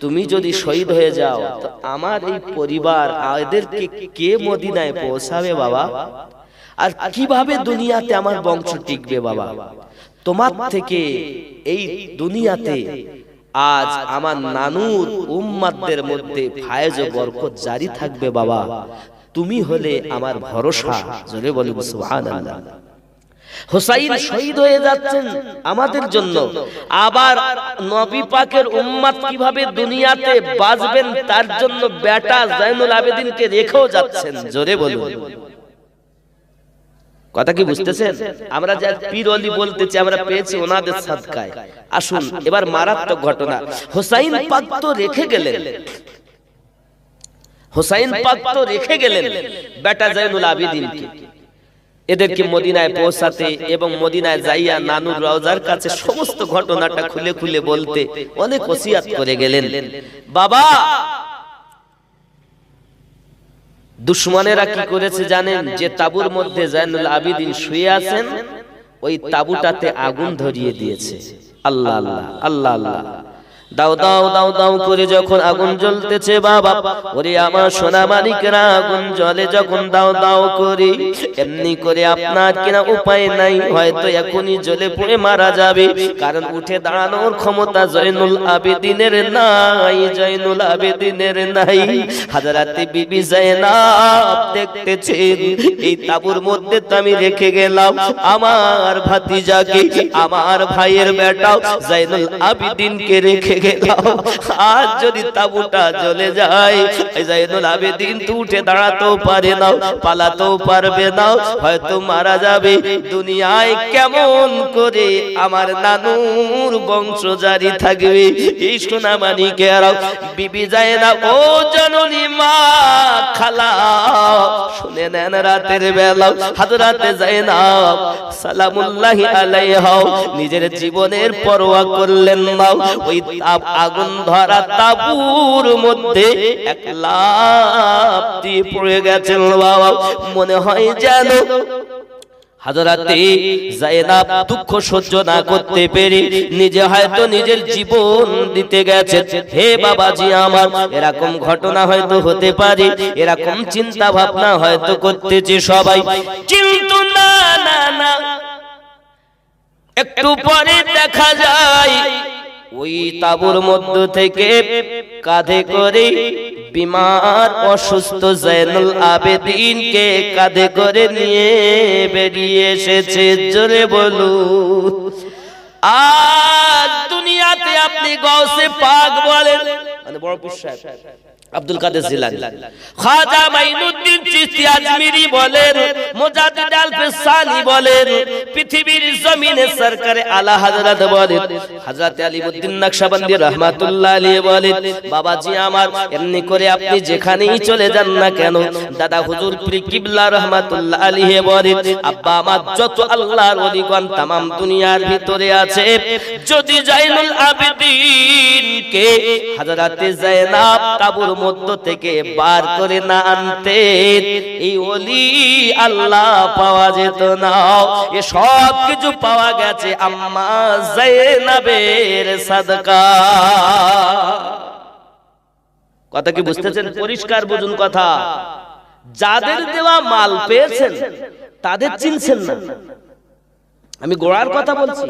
[SPEAKER 1] তুমি যদি শহীদ হয়ে যাও তো আমার এই পরিবার এদেরকে কে মদিনায় পৌঁছাবে বাবা? আর কিভাবে দুনিয়াতে আমার বংশ টিকবে বাবা? তোমার থেকে এই দুনিয়াতে আজ আমার নানুর উম্মাতদের মধ্যে ফায়েজ ও বরকত জারি থাকবে বাবা, তুমি হলে আমার ভরসা। জোরে বলুন সুবহানাল্লাহ। হুসাইন শহীদ হয়ে যাচ্ছেন আমাদের জন্য, আবার নবী পাকের উম্মত কিভাবে দুনিয়াতে বাঁচবেন তার জন্য বেটা জাইনুল আবেদিনকে রেখেও যাচ্ছেন। জোরে বলুন, কথা কি বুঝতেছেন? আমরা যা পীর ওলি বলতেছি আমরা পেয়েছি ওনাদের সাদকায়। আসুন এবার মারাত্মক ঘটনা, হুসাইন পাক তো রেখে গেলেন, হুসাইন পাক তো রেখে গেলেন বেটা জাইনুল আবেদিনকে, এদেরকে মদিনায় পৌঁছাতে এবং মদিনায় যাইয়া নানুর রওজার কাছে সমস্ত ঘটনাটা খুলে খুলে বলতে অনেক ওসিয়াত করে গেলেন। বাবা, দুশমনেরা কি করেছে জানেন? যে তাবুর মধ্যে জাইনুল আবেদিন শুয়ে আছেন ওই তাবুটাতে আগুন ধরিয়ে দিয়েছে। আল্লাহ আল্লাহ আল্লাহ আল্লাহ। দাও দাও দাও দাও করে যখন আগুন জ্বলতেছে, বাবা ওরে আমার সোনা মানিকেরা, আগুন জ্বলে যখন দাও দাও করে, এমনি করে আপনার কিনা উপায় নাই, হয়তো এখনই জ্বলে পড়ে মারা যাবে, কারণ উঠে দাঁড়ানোর ক্ষমতা জাইনুল আবেদিনের নাই, জাইনুল আবেদিনের নাই। হযরতে বিবি জাইনাব দেখতেছেন এই তাবুর মধ্যে তো আমি রেখে গেলাম আমার ভাতিজাকে, আমার ভাইয়ের বেটাও জাইনুল আবেদিনকে রেখে গেলাম, আজ যদি তাবুটা জ্বলে যায় জাইনুল আবেদিন তো উঠে দাঁড়াতেও পারে না, পালাতেও পারবে না, হয়তো মারা যাবে। দুনিয়ায় কেমন করে আমার নানুর বংশ জারি থাকবে? এই সোনা মানিকেরা, বিবি জাইনাব ও জননী মা খালা শুনে নেন, রাতের বেলা হযরতে জাইনাব সালামুল্লাহি আলাইহা নিজের জীবনের পরোয়া করলেন না, ওই আগুন ধরা তাবুর মধ্যে এক লাফ দিয়ে পড়ে গেছেন বাবা। মনে হয় যেন হযরতে জাইনাব দুঃখ সহ্য না করতে পেরে নিজে হয়তো নিজের জীবন দিতে গেছে। হে বাবাজি আমার, এরকম ঘটনা হয়তো হতে পারে, এরকম চিন্তা ভাবনা হয়তো করতেছে সবাই, কিন্তু না না না, একটু পরে দেখা যায় ওই তাবুর মধ্য থেকে কাঁধে করে বিমার অসুস্থ জাইনুল আবেদিনকে কাঁধে করে নিয়ে বেরিয়ে এসেছে। জোরে বলুন, আজ দুনিয়াতে আপনি গৌসে পাক বলেন, মানে বড় পীর সাহেব আব্দুল কাদের জিলানী, খাজা মাইনুদ্দিন চিশতি আজমিরি বলেন, মুজাদ্দিদ আল-ফিসানি বলেন, পৃথিবীর জমিনে সরকারে আলা হযরত বলেন, হযরত আলিউদ্দিন নকশবন্দি রাহমাতুল্লাহ আলাইহি বলেন, বাবাজি আমার এমনি করে আপনি যেখানেই চলে যান না কেন, দাদা হুজুর পীর কিবলা রাহমাতুল্লাহ আলাইহি বলেন, আব্বা আমার যত আল্লাহর ওলিগণ तमाम দুনিয়ার ভিতরে আছে, যদি জাইনুল আবেদিনকে হযরতে জাইনাব তাবুর মধ্য থেকে বার করে না আনতেন, এই ওলি আল্লাহ পাওয়া যেত না। এ সব কিছু পাওয়া গেছে আম্মা জাইনাবের সাদকা। কথা কি বুঝতেছেন? পরিষ্কার বুঝুন কথা। যাদের দেওয়া মাল পেয়েছেন তাদের চিনছেন না, আমি গোড়ার কথা বলছি।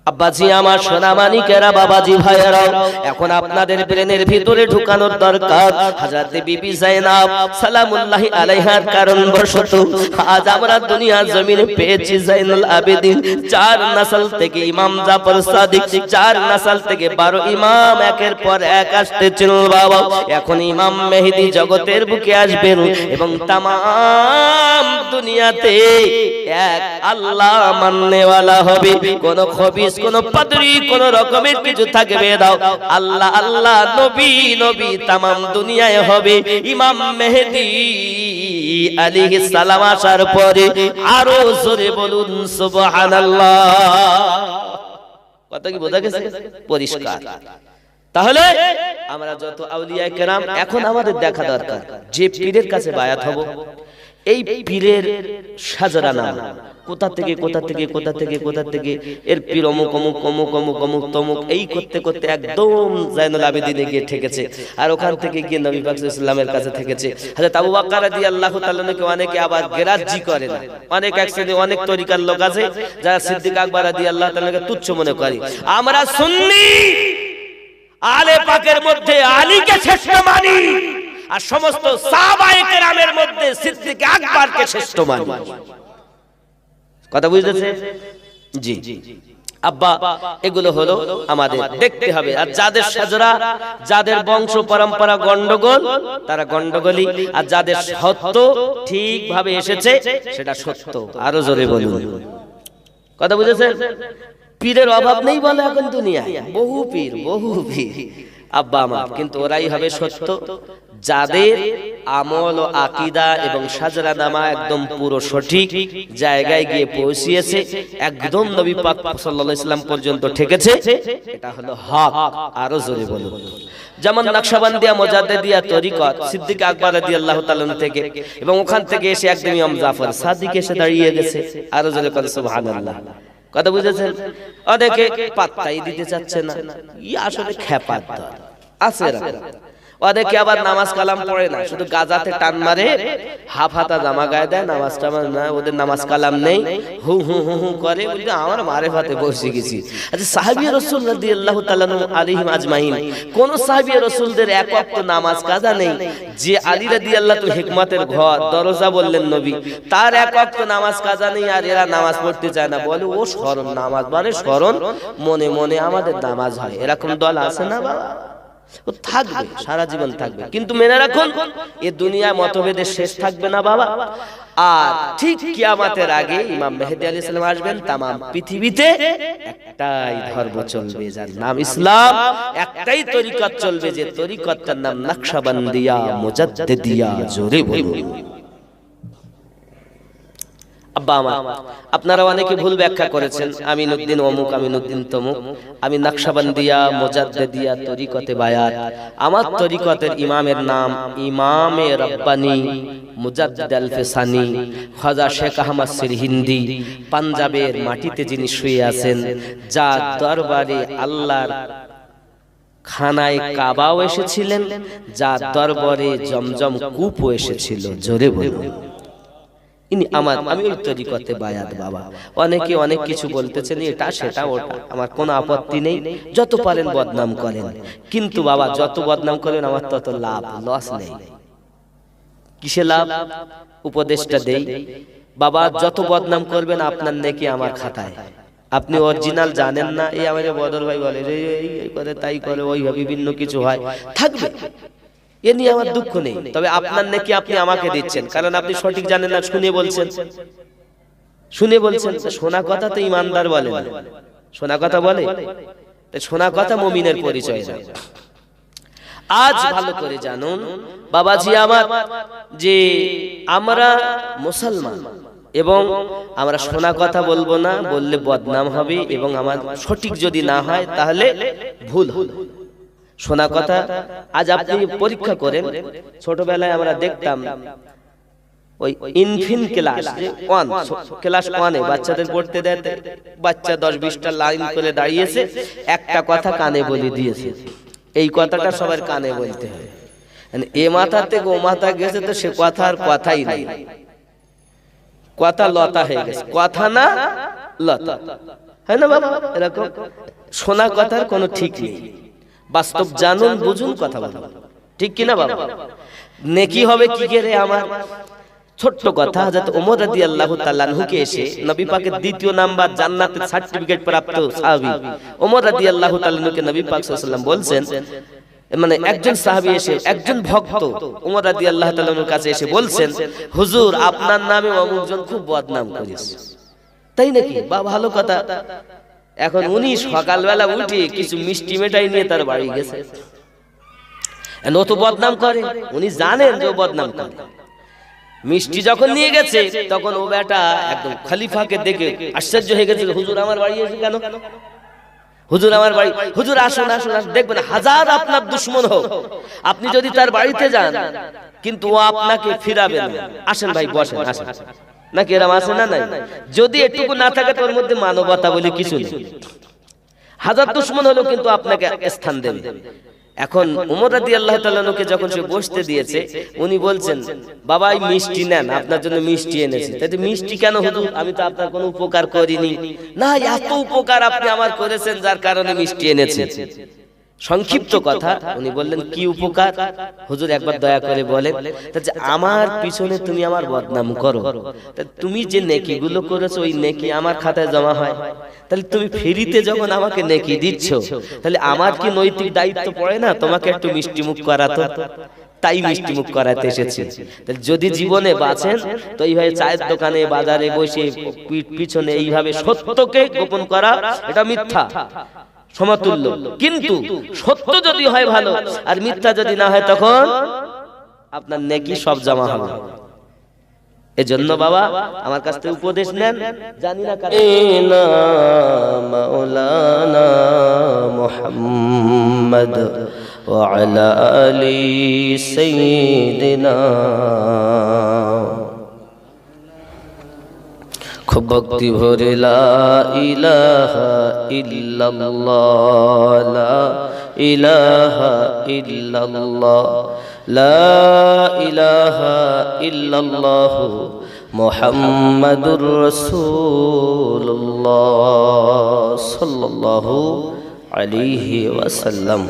[SPEAKER 1] আব্বাজি আমার সোনামানিকেরা, বাবাজি ভাইয়েরাও, এখন আপনাদের ব্রেনের ভিতরে ঢুকানোর দরকার হযরত বিবি জাইনাব সালামুল্লাহি আলাইহার কারণবশত আজ আমরা দুনিয়ার জমিনে পেয়েছি জাইনুল আবেদিন। 4 নসল থেকে ইমাম জাফর সাদিক, 4 নসল থেকে 12 ইমাম একের পর এক আসতেছেন বাবা। এখন ইমাম মেহেদী জগতের বুকে আসবেন এবং তামাম দুনিয়াতে এক আল্লাহ মাননেওয়ালা হবে। কোন খবিস, কোন পাদরি, কোন রকমের কিছু থাকবে দাও, আল্লাহ আল্লাহ, নবী নবী তামাম দুনিয়ায় হবে। ইমাম মেহেদী আলাইহিস সালাম আসার পরে আরো জোরে বলুন সুবহানাল্লাহ। কথা কি বোঝা গেছে? পরিষ্কার। তাহলে আমরা যত আউলিয়া কেরাম, এখন আমাদের দেখা দরকার যে পীরের কাছে বায়াত হব, এই পীরের সাজরা নাম কোথা থেকে কোথা থেকে কোথা থেকে কোথা থেকে, এর পীর অমুক অমুক অমুক অমুক অমুক তমুক, এই করতে করতে একদম জাইনুল আবেদিনে গিয়ে ঠেকেছে। আর ওখান থেকে গিয়ে নবী পাক সাল্লাল্লাহু আলাইহি ওয়াসাল্লামের কাছে ঠেকেছে। হযরত আবু বকর রাদিয়াল্লাহু তাআলা কে অনেকে আবার গেরাজি করে না, অনেক এক শ্রেণী অনেক তরিকার লোক আছে যারা সিদ্দিক আকবর রাদিয়াল্লাহু তাআলাকে তুচ্ছ মনে করে। আমরা সুন্নি আলে পাকের মধ্যে আলীকে শ্রেষ্ঠ মানি, আর সমস্ত সাহাবায়ে কেরামের মধ্যে সিদ্দিক আকবরকে শ্রেষ্ঠ মানি। কথা বুঝতেছে? জি আব্বা, এগুলো হলো আমাদের দেখতে হবে। আর যাদের সাজরা, যাদের বংশ পরম্পরা গন্ডগোল, তারা গন্ডগোলি, আর যাদের সত্য ঠিকভাবে এসেছে সেটা সত্য। আরো জোরে বলুন। কথা বুঝেছেন? পীরের অভাব নেই বলে এখন দুনিয়ায়, বহু পীর বহু পীর আব্বা আমার, কিন্তু ওরাই হবে সত্য যাদের আমল ও আকীদা এবং সাজরা নামা একদম পুরো সঠিক জায়গায় গিয়ে পৌঁছিয়েছে, একদম নবী পাক সাল্লাল্লাহু আলাইহি ওয়াসাল্লাম পর্যন্ত ঠেকেছে। এটা হলো হক। আরো জোরে বলুন। যেমন নকশবন্দিয়া মুজাদ্দিদিয়া তরিকত সিদ্দিক আকবর রাদিয়াল্লাহু তাআলা থেকে, এবং ওখান থেকে এসে একদম ইমাম জাফর সাদিক এসে দাঁড়িয়ে গেছে। আরো জোরে বলুন সুবহানাল্লাহ। কথা বুঝেছেন? অনেকে পাত্তাই দিতে চাচ্ছে না, ই আসলে খেপার দল আছে। ওদেরকে আবার নামাজ কালাম পড়ে না, শুধু গাজাতে টান মারে, হাফ হাতা জামা গায়ে দেয়, নামাজ টামাজ না, ওদের নামাজ কালাম নেই, হু হু হু হু করে। বলি আমার মারেফাতে বসে গেছি। আচ্ছা, সাহাবী রাসূল রাদিয়াল্লাহু তাআলা আলাইহিম আজমাইন, কোন সাহাবী রাসূলদের এক ওয়াক্ত নামাজ কাজা নেই? যে আলী রাদিয়াল্লাহু তাআলা হিকমতের ঘর দরজা বললেন নবী, তার এক ওয়াক্ত নামাজ কাজা নেই, আর এরা নামাজ পড়তে চায় না। বলে ও শরণ, নামাজ মানে শরণ, মনে মনে আমাদের নামাজ হয়। এরকম দল আছে না বাবা? ও থাকবে, সারা জীবন থাকবে, কিন্তু মেনে রাখুন এ দুনিয়ায় মতভেদের শেষ থাকবে না বাবা। আর ঠিক কিয়ামতের আগে ইমাম মেহেদী আলাইহিস সালাম আসবেন। তামাম পৃথিবীতে একটাই ধর্ম চলবে, যার নাম ইসলাম। একটাই তরিকত চলবে, যে তরিকতটার নাম নকশবন্দিয়া মুজাদ্দিদিয়া। জোরে বলুন। আব্বা আমার, আপনারা অনেকে ভুল ব্যাখ্যা করেছেন, আমিনউদ্দিন অমুক, আমিনউদ্দিন তমুক। আমি নকশবন্দিয়া মুজাদ্দিদিয়া তরিকতে বায়াত। আমার তরিকতের ইমামের নাম ইমামে রব্বানি মুজাদ্দিদ আল ফিসানি খাজা শেখ আহমদ সিরহিন্দি। পাঞ্জাবের মাটিতে যিনি শুয়ে আছেন, যার দরবারে আল্লাহর খানায় কাবাও এসেছিলেন, যার দরবারে জমজম কূপও এসেছিল। জোরে বলুন। আমি ওই তরিকতে বায়াত বাবা। অনেকে অনেক কিছু বলতেছেন, এটা সেটা ওটা, আমার কোনো আপত্তি নেই। যত পারেন বদনাম করেন, কিন্তু বাবা যত বদনাম করেন আমার তত লাভ, লস নেই। কিসে লাভ? উপদেশটা দেই বাবা, যত বদনাম করবেন আপনার নেকি আমার খাতায়। আপনি অরিজিনাল জানেন না, এই আমাদের বদর ভাই বলে এই করে তাই করে, ওই বিভিন্ন কিছু হয়, থাকবে, এ নিয়ে আমার দুঃখ নেই। তবে আপনার নাকি আপনি আমাকে দিচ্ছেন, কারণ আপনি সঠিক জানেন না, শুনে বলছেন। শুনে বলছেন, শোনা কথা তো ইমানদার বলে না, শোনা কথা বলে, শোনা কথা মুমিনের পরিচয় না। আজ ভালো করে জানুন বাবাজি আমার, যে আমরা মুসলমান এবং আমরা শোনা কথা বলবো না, বললে বদনাম হবে, এবং আমার সঠিক যদি না হয় তাহলে ভুল হবে। শোনা কথা আজ আপনি পরীক্ষা করেন, ছোটবেলায় আমরা দেখতাম ওই ইনফিন ক্লাস, যে 1 ক্লাস 1 এ বাচ্চাদের পড়তে দেয়, বাচ্চা 10-20টা লাইন করে দাঁড়িয়েছে, একটা কথা কানে বলে দিয়েছে। এই কথাটা সবার কানে বলতে হয়, মানে এ মাথা থেকে ও মাথা গেছে, তো সে কথা আর কথাই নাই, কথা লতা হয়ে গেছে, কথা না লতা। হয় না বাবা? এরকম শোনা কথার কোনো ঠিক নেই, বাস্তব জানুন বুঝুন কথা বলুন, ঠিক কিনা বাবা? নেকি হবে কি করে আমার? ছোট্ট কথা, হযরত ওমর রাদিয়াল্লাহু তাআলা আনহুকে এসে নবী পাকের দ্বিতীয় নাম্বার জান্নাতের সার্টিফিকেট প্রাপ্ত সাহাবী ওমর রাদিয়াল্লাহু তাআলা আনহুকে নবী পাক সাল্লাল্লাহু আলাইহি ওয়াসাল্লাম বলছেন, মানে একজন সাহাবী এসে, একজন ভক্ত ওমর রাদিয়াল্লাহু তাআলা আনহুর কাছে এসে বলছেন, হুজুর আপনার নামে অমুকজন খুব বদনাম করেছে। তাই নাকি? বা ভালো কথা। এখন উনি সকালবেলা উঠে কিছু মিষ্টি মিঠাই নিয়ে তার বাড়ি গেছে, ও তো বদনাম করে, উনি জানেন যে ও বদনাম করে। মিষ্টি যখন নিয়ে গেছে তখন ও বেটা একদম খলিফাকে দেখে আশ্চর্য হয়ে গেছে, হুজুর আমার বাড়ি এসে কেন? হুজুর আমার বাড়ি, হুজুর আসুন আসুন, দেখবেন হাজার আপনার দুশমন হোক, আপনি যদি তার বাড়িতে যান কিন্তু ও আপনাকে ফিরাবে না। আসেন ভাই বসেন, আসেন। নাকি এরম আছে না? নাই? যদি এটুকু না থাকে তোর মধ্যে মানবতা বলে কিছু নেই। হাজার দুশমন হলেও কিন্তু আপনাকে স্থান দেবে। এখন ওমর রাদিয়াল্লাহু তাআলা আনহুকে যখন সে বসতে দিয়েছে, উনি বলছেন, বাবা এই মিষ্টি নেন, আপনার জন্য মিষ্টি এনেছি। তাই মিষ্টি কেন হুজুর? আমি তো আপনার কোনো উপকার করিনি। না, এত উপকার আপনি আমার করেছেন যার কারণে মিষ্টি এনেছি। সংক্ষিপ্ত কথা, উনি বললেন কি উপকার হুজুর একবার দয়া করে বলেন। আমার পিছনে তুমি আমার বদনাম করো, তুমি যে নেকিগুলো করেছো ওই নেকি আমার খাতায় জমা হয়, তাহলে তুমি ফ্রিতে যখন আমাকে নেকি দিচ্ছ, তাহলে আমার কি নৈতিক দায়িত্ব পড়ে না তোমাকে একটু মিষ্টি মুখ করাতো? তাই মিষ্টি মুখ করাতে এসেছি। যদি জীবনে বাঁচেন তো এইভাবে চায়ের দোকানে বাজারে বসে পিছনে এইভাবে সত্যকে গোপন করা এটা মিথ্যা সমতুল্য, কিন্তু সত্য যদি হয় ভালো আর মিথ্যা যদি না হয় তখন আপনার নেকি সব জমা হবে। এজন্য বাবা আমার কাছ থেকে উপদেশ নেন, জানি না কারা মাওলানা মুহাম্মদ ওয়া আলা আলি সাইয়্যিদিনা। খুব ভক্তি ভরে লা ইলাহা ইল্লাল্লাহ, লা ইলাহা ইল্লাল্লাহ, লা ইলাহা ইল্লাল্লাহ মুহাম্মাদুর রাসূলুল্লাহ সাল্লাল্লাহু আলাইহি ওয়াসাল্লাম।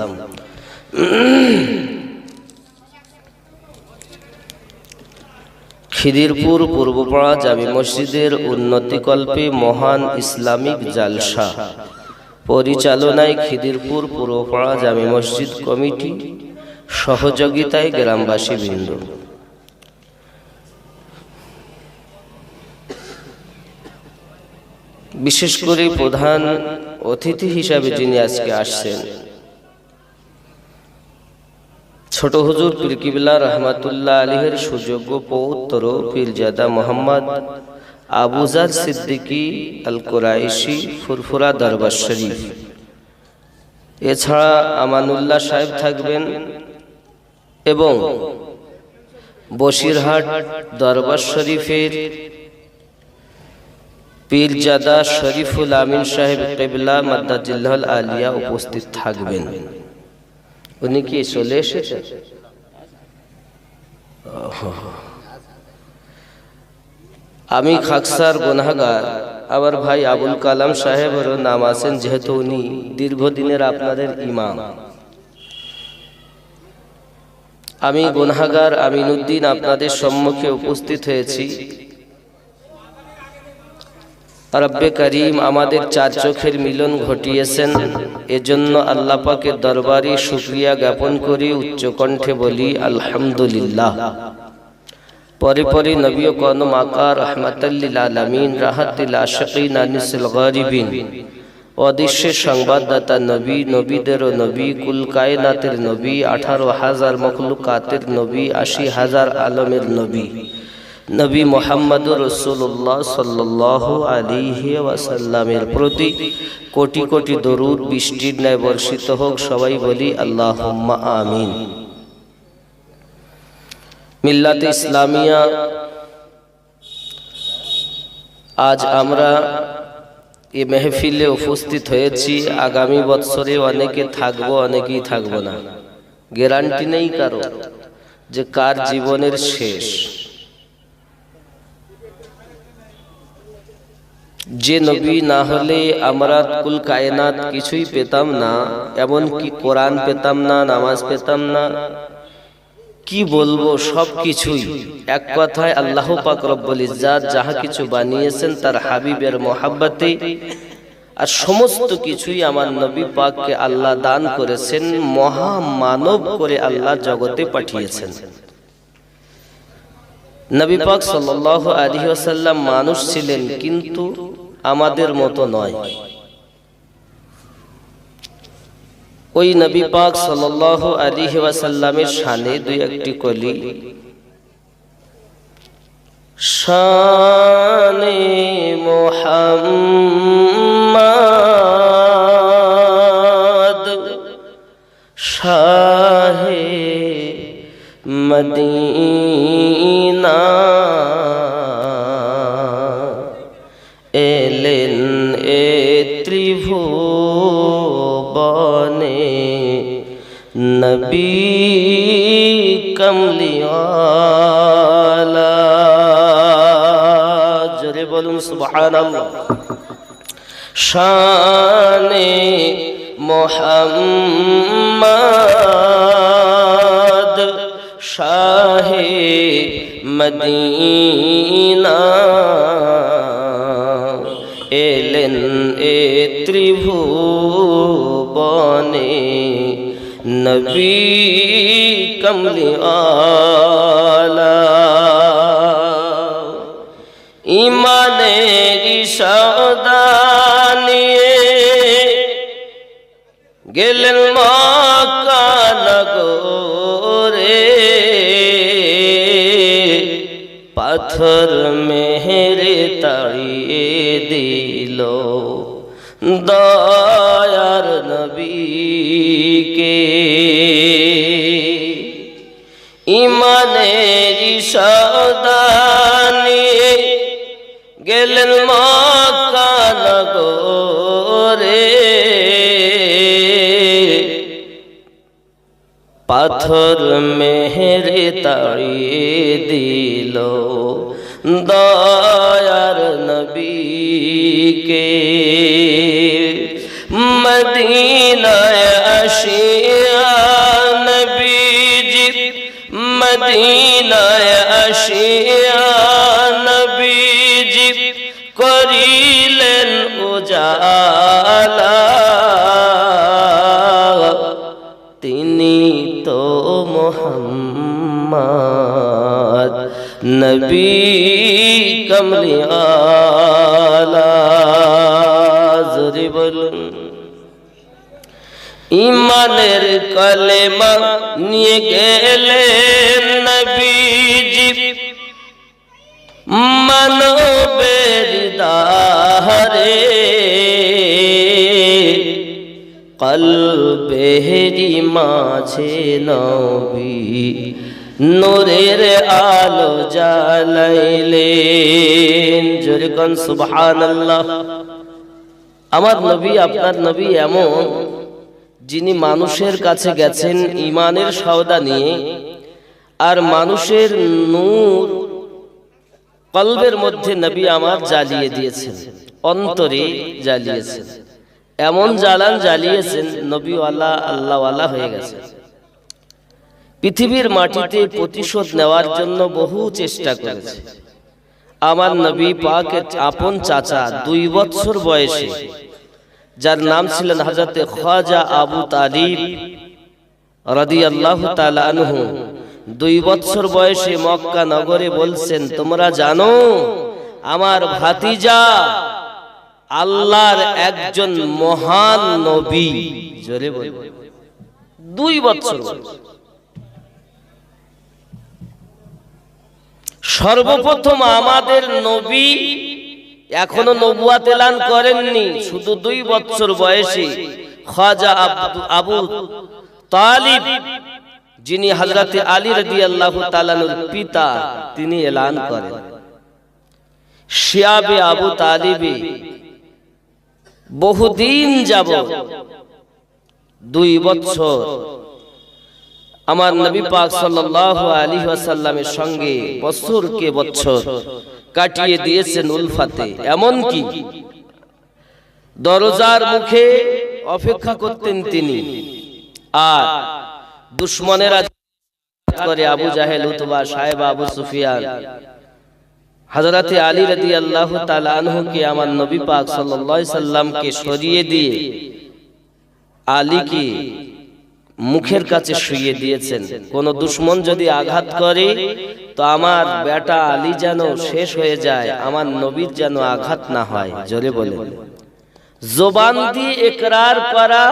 [SPEAKER 1] খিদিরপুর পূর্বপাড়া জামি মসজিদের উন্নতিকল্পে মহান ইসলামিক জালসা পরিচালনায় খিদিরপুর পূর্বপাড়া জামি মসজিদ কমিটি, সহযোগিতায় গ্রামবাসী বৃন্দ। বিশেষ করে প্রধান অতিথি হিসাবে যিনি আজকে আসছেন, ছোট হুজুর পীর কিবলা রহমাতুল্লাহ আলাইহির সুযোগ্য পৌত্র পীরজাদা মোহাম্মদ আবুজার সিদ্দিকী আল কুরাইশি ফুরফুরা দরবার শরীফ। এছাড়া আমানুল্লাহ সাহেব থাকবেন এবং বসিরহাট দরবার শরীফের পীরজাদা শরীফুল আমিন সাহেব কিবলা মাদ্দাজিল্লাহুল আলিয়া উপস্থিত থাকবেন। উনি কি চলে এসেছেন? আমি খাকসার গুনাহগার, আমার ভাই আবুল কালাম সাহেবেরও নাম আছেন, যেহেতু উনি দীর্ঘদিনের আপনাদের ইমাম। আমি গুনাহগার আমিনুদ্দিন আপনাদের সম্মুখে উপস্থিত হয়েছি। রব্বে করিম আমাদের চার চোখের মিলন ঘটিয়েছেন, এজন্য আল্লাহ পাকের দরবারে শুকরিয়া জ্ঞাপন করি, উচ্চ কণ্ঠে বলি আলহামদুলিল্লাহ। পরে পরে নবী ও কওম আকা রাহমাতাল লিল আলামিন, রাহাতুল আশিকিন আনিসুল গারিবিন, অদৃশ্যের সংবাদদাতা নবী, নবীদেরও নবী, কুল কায়নাতের নবী, 18,000 মখলুকাতের নবী, 80,000 আলমের নবী, নবী মুহাম্মদুর রাসূলুল্লাহ সাল্লাল্লাহু আলাইহি ওয়াসাল্লামের প্রতি কোটি কোটি দরুদ বৃষ্টির ন্যায় বর্ষিত হোক। সবাই বলি আল্লাহুম্মা আমিন। মিল্লাতে ইসলামিয়া, আজ আমরা এই মেহফিলে উপস্থিত হয়েছি। আগামী বছরে অনেকে থাকবো, অনেকেই থাকবো না, গ্যারান্টি নেই কারো যে কার জীবনের শেষ। যে নবী না হলে আমরা কুল কায়নাত কিছুই পেতাম না, এমন কি কোরআন পেতাম না, নামাজ পেতাম না, কি বলবো, সব কিছুই এক কথায় আল্লাহ পাক রব্বুল ইজ্জাত যাহা কিছু বানিয়েছেন তার হাবিবের মহব্বতে, আর সমস্ত কিছুই আমার নবী পাককে আল্লাহ দান করেছেন, মহা মানব করে আল্লাহ জগতে পাঠিয়েছেন। নবী পাক সাল্লাল্লাহু আলাইহি ওয়াসাল্লাম মানুষ ছিলেন, কিন্তু আমাদের মতো নয়। ওই নবী পাক সাল্লাল্লাহু আলাইহি ওয়াসাল্লামের শানে দুই একটি কলি। শানে মুহাম্মদ শাহে মদিনা এলেন এ ত্রিভুবনে, নবী কামলিওয়ালা। জোরে বলুন সুবহানাল্লাহ। শানে মুহাম্মদ শাহে মদিনা এলেন এ ত্রিভুবনে, নবী কামলিওয়ালা। ইমানের সওদা নিয়ে গেলেন মক্কা নগরে, পাথর মেহেরে তাড়িয়ে দিল দয়ার নবীকে। ইমানের সওদা নিয়ে গেলেন মক্কা নগরে, পাথর মেহেরে তাড়িয়ে দিল দয়ার নবীকে। মদিনায় আসিয়া নবীজি, মদিনায় আসিয়া নবীজি করিলেন উজালা, তিনি তো মুহাম্মদ নবী কামলিওয়ালা। জোরে বলুন। ইমানের কলেমা নিয়ে গেলেন নবীজি মানবের দারে, কলবেরি মাঝে নবী নূরের আলো জ্বালাইলেন। জোরে কোন সুবহানাল্লাহ। আমার নবী, আপনার নবী এমন, যিনি মানুষের কাছে গেছেন ঈমানের সওদা নিয়ে, আর মানুষের নূর কলবের মধ্যে নবী আমার জ্বালিয়ে দিয়েছেন, অন্তরে জ্বালিয়েছেন। এমন জ্বালান জ্বালিয়েছেন, নবীওয়ালা আল্লাহওয়ালা হয়ে গেছে। পৃথিবীর মাটিতে প্রতিশোধ নেওয়ার জন্য বহু চেষ্টা করেছে। আমার নবী পাকের আপন চাচা 2 বছর বয়সে, যার নাম ছিলেন হযরতে খ্বাজা আবু তালিব রাদিয়াল্লাহু তাআলা আনহু, 2 বছর বয়সে মক্কা নগরে বলছেন, তোমরা জানো আমার ভাতিজা আল্লাহর একজন মহান নবী। জোরে বল। 2 বছর। সর্বপ্রথম আমাদের নবী এখনো নবুয়াত এলান করেননি, শুধু 2 বছর বয়সে খ্বাজা আবু তালিব, যিনি হযরতে আলী রাদিয়াল্লাহু তাআলার পিতা, তিনি এলান করেন। শিয়াবে আবু তালিবে বহুদিন যাবত 2 বছর আমার নবী পাক সাল্লাল্লাহু আলাইহি ওয়াসাল্লামের সঙ্গে বছরকে বছর কাটিয়ে দিয়েছেন উলফাতে। এমন কি দরজার মুখে অপেক্ষা করতেন তিনি, আর দুশমনেরা করে আবু জাহেল, উতবা, সাহেবা, আবু সুফিয়ান, হযরতে আলী রাদিয়াল্লাহু তাআলা আনহুকে আমার নবী পাক সাল্লাল্লাহু আলাইহি সাল্লামকে সরিয়ে দিয়ে আলীকে মুখের কাছে শুইয়ে দিয়েছেন। কোন দুশমন যদি আঘাত করে তো আমার বেটা আলী যেন শেষ হয়ে যায়, আমার নবীর যেন আঘাত না হয়। জোরে বলে, জবান দিয়ে ইকরার করা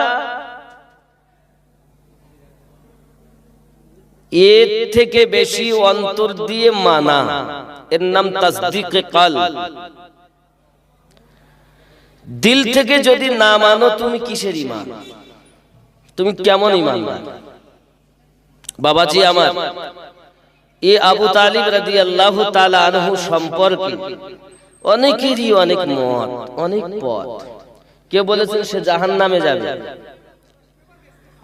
[SPEAKER 1] এর থেকে বেশি অন্তর দিয়ে মানা, এর নাম তাসদীকে কলব। দিল থেকে যদি না মানো তুমি কিসের ঈমান? তুমি কেমন ঈমানদার? বাবাজি আমার, এ আবু তালিব রাদিয়াল্লাহু তাআলা আনহু সম্পর্কে অনেকেরই অনেক মত, অনেক পথ। কেউ বলেছেন সে জাহান্নামে যাবে।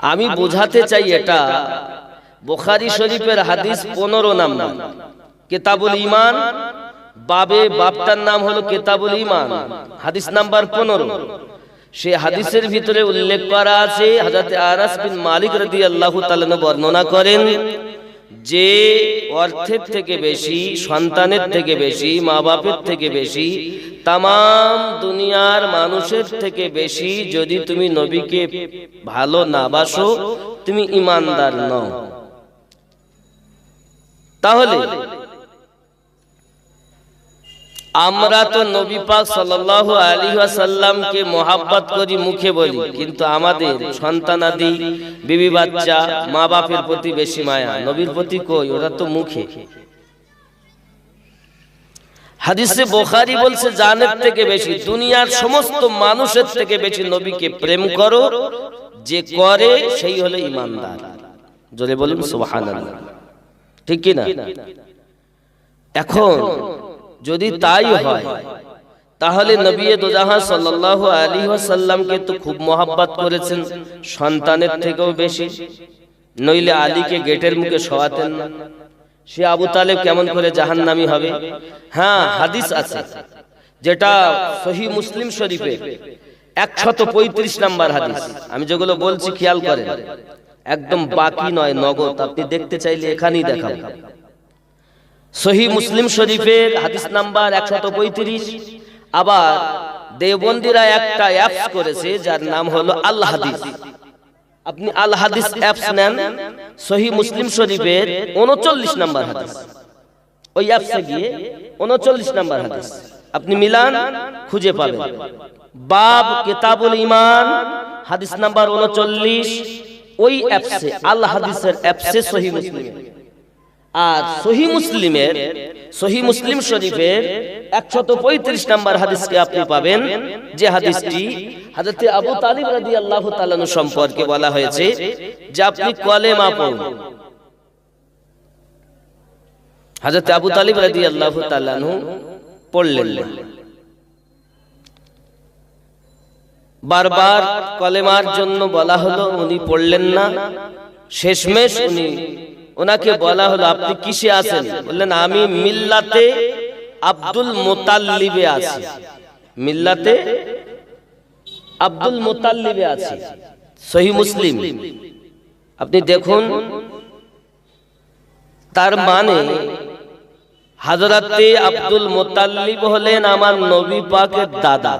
[SPEAKER 1] আমি বোঝাতে চাই এটা বুখারী শরীফের হাদিস 15 নাম্বার কিতাবুল ঈমান, বাবটার নাম হলো কিতাবুল ঈমান, হাদিস নাম্বার 15। সে হাদিসের ভিতরে উল্লেখ করা আছে, হযরত আনাস বিন মালিক রাদিয়াল্লাহু তাআলা বর্ণনা করেন যে অর্থের থেকে বেশি, সন্তানের থেকে বেশি, মা বাপের থেকে বেশি, তামাম দুনিয়ার মানুষের থেকে বেশি যদি তুমি নবীকে ভালো না বাসো, তুমি ঈমানদার নও। তাহলে আমরা তো নবী পাক সাল্লাল্লাহু আলাইহি ওয়াসাল্লামকে মহব্বত করি, মুখে বলি, কিন্তু আমাদের সন্তানাদি, বিবি বাচ্চা, মা বাপের প্রতি বেশি মায়া, নবীর প্রতি কই? ওরা তো মুখে। হাদিসে বুখারী বলছে জানের থেকে বেশি, দুনিয়ার সমস্ত মানুষের থেকে বেশি নবীকে প্রেম করো, যে করে সেই হলো ঈমানদার। জোরে বলুন সুবহানাল্লাহ, ঠিক কি না? এখন যদি তাই হয় তাহলে নবী দোজাহান সাল্লাল্লাহু আলাইহি ওয়াসাল্লামকে তো খুব মহব্বত করেছেন, সন্তানের থেকেও বেশি, নইলে আলীকে গেটের মুখে শোয়াতেন না। সে আবু তালেব কেমন করে জাহান্নামী হবে? হ্যাঁ, হাদিস আছে যেটা সহিহ মুসলিম শরীফে 135 নাম্বার হাদিস। আমি যেগুলো বলছি খেয়াল করেন, একদম বাকি নয়, নগদ। আপনি দেখতে চাইলে এখানেই দেখাবো। সহিহ মুসলিম শরীফের হাদিস নাম্বার 135। আবার দেওবন্দীরা একটা অ্যাপস করেছে যার নাম হলো আল হাদিস। আপনি আল হাদিস অ্যাপস নেন, সহিহ মুসলিম শরীফের 39 নাম্বার হাদিস, ওই অ্যাপসে গিয়ে 39 নাম্বার হাদিস আপনি মিলান, খুঁজে পাবেন। বাব কিতাবুল ঈমান, হাদিস নাম্বার 39, ওই অ্যাপসে, আল হাদিসের অ্যাপসে সহিহ মুসলিম। আর সহিহ মুসলিম শরীফের 135 নাম্বার হাদিসকে আপনি পাবেন, যে হাদিসটি হযরত আবু তালিব রাদিয়াল্লাহু তাআলা সম্পর্কে বলা হয়েছে যে আপনি কলেমা পড়ুন। হযরত আবু তালিব রাদিয়াল্লাহু তাআলা পড়লেন না, বারবার কলেমার জন্য বলা হলো, উনি পড়লেন না। শেষমেশ ওনাকে বলা হলো আপনি কিসে আছেন? বললেন আমি মিল্লাতে আব্দুল মুতাল্লিবে আছি, মিল্লাতে আব্দুল মুতাল্লিবে আছি। সহিহ মুসলিম। আপনি দেখুন, তার মানে হযরতে আব্দুল মুতাল্লিব হলেন আমার নবী পাকের দাদা।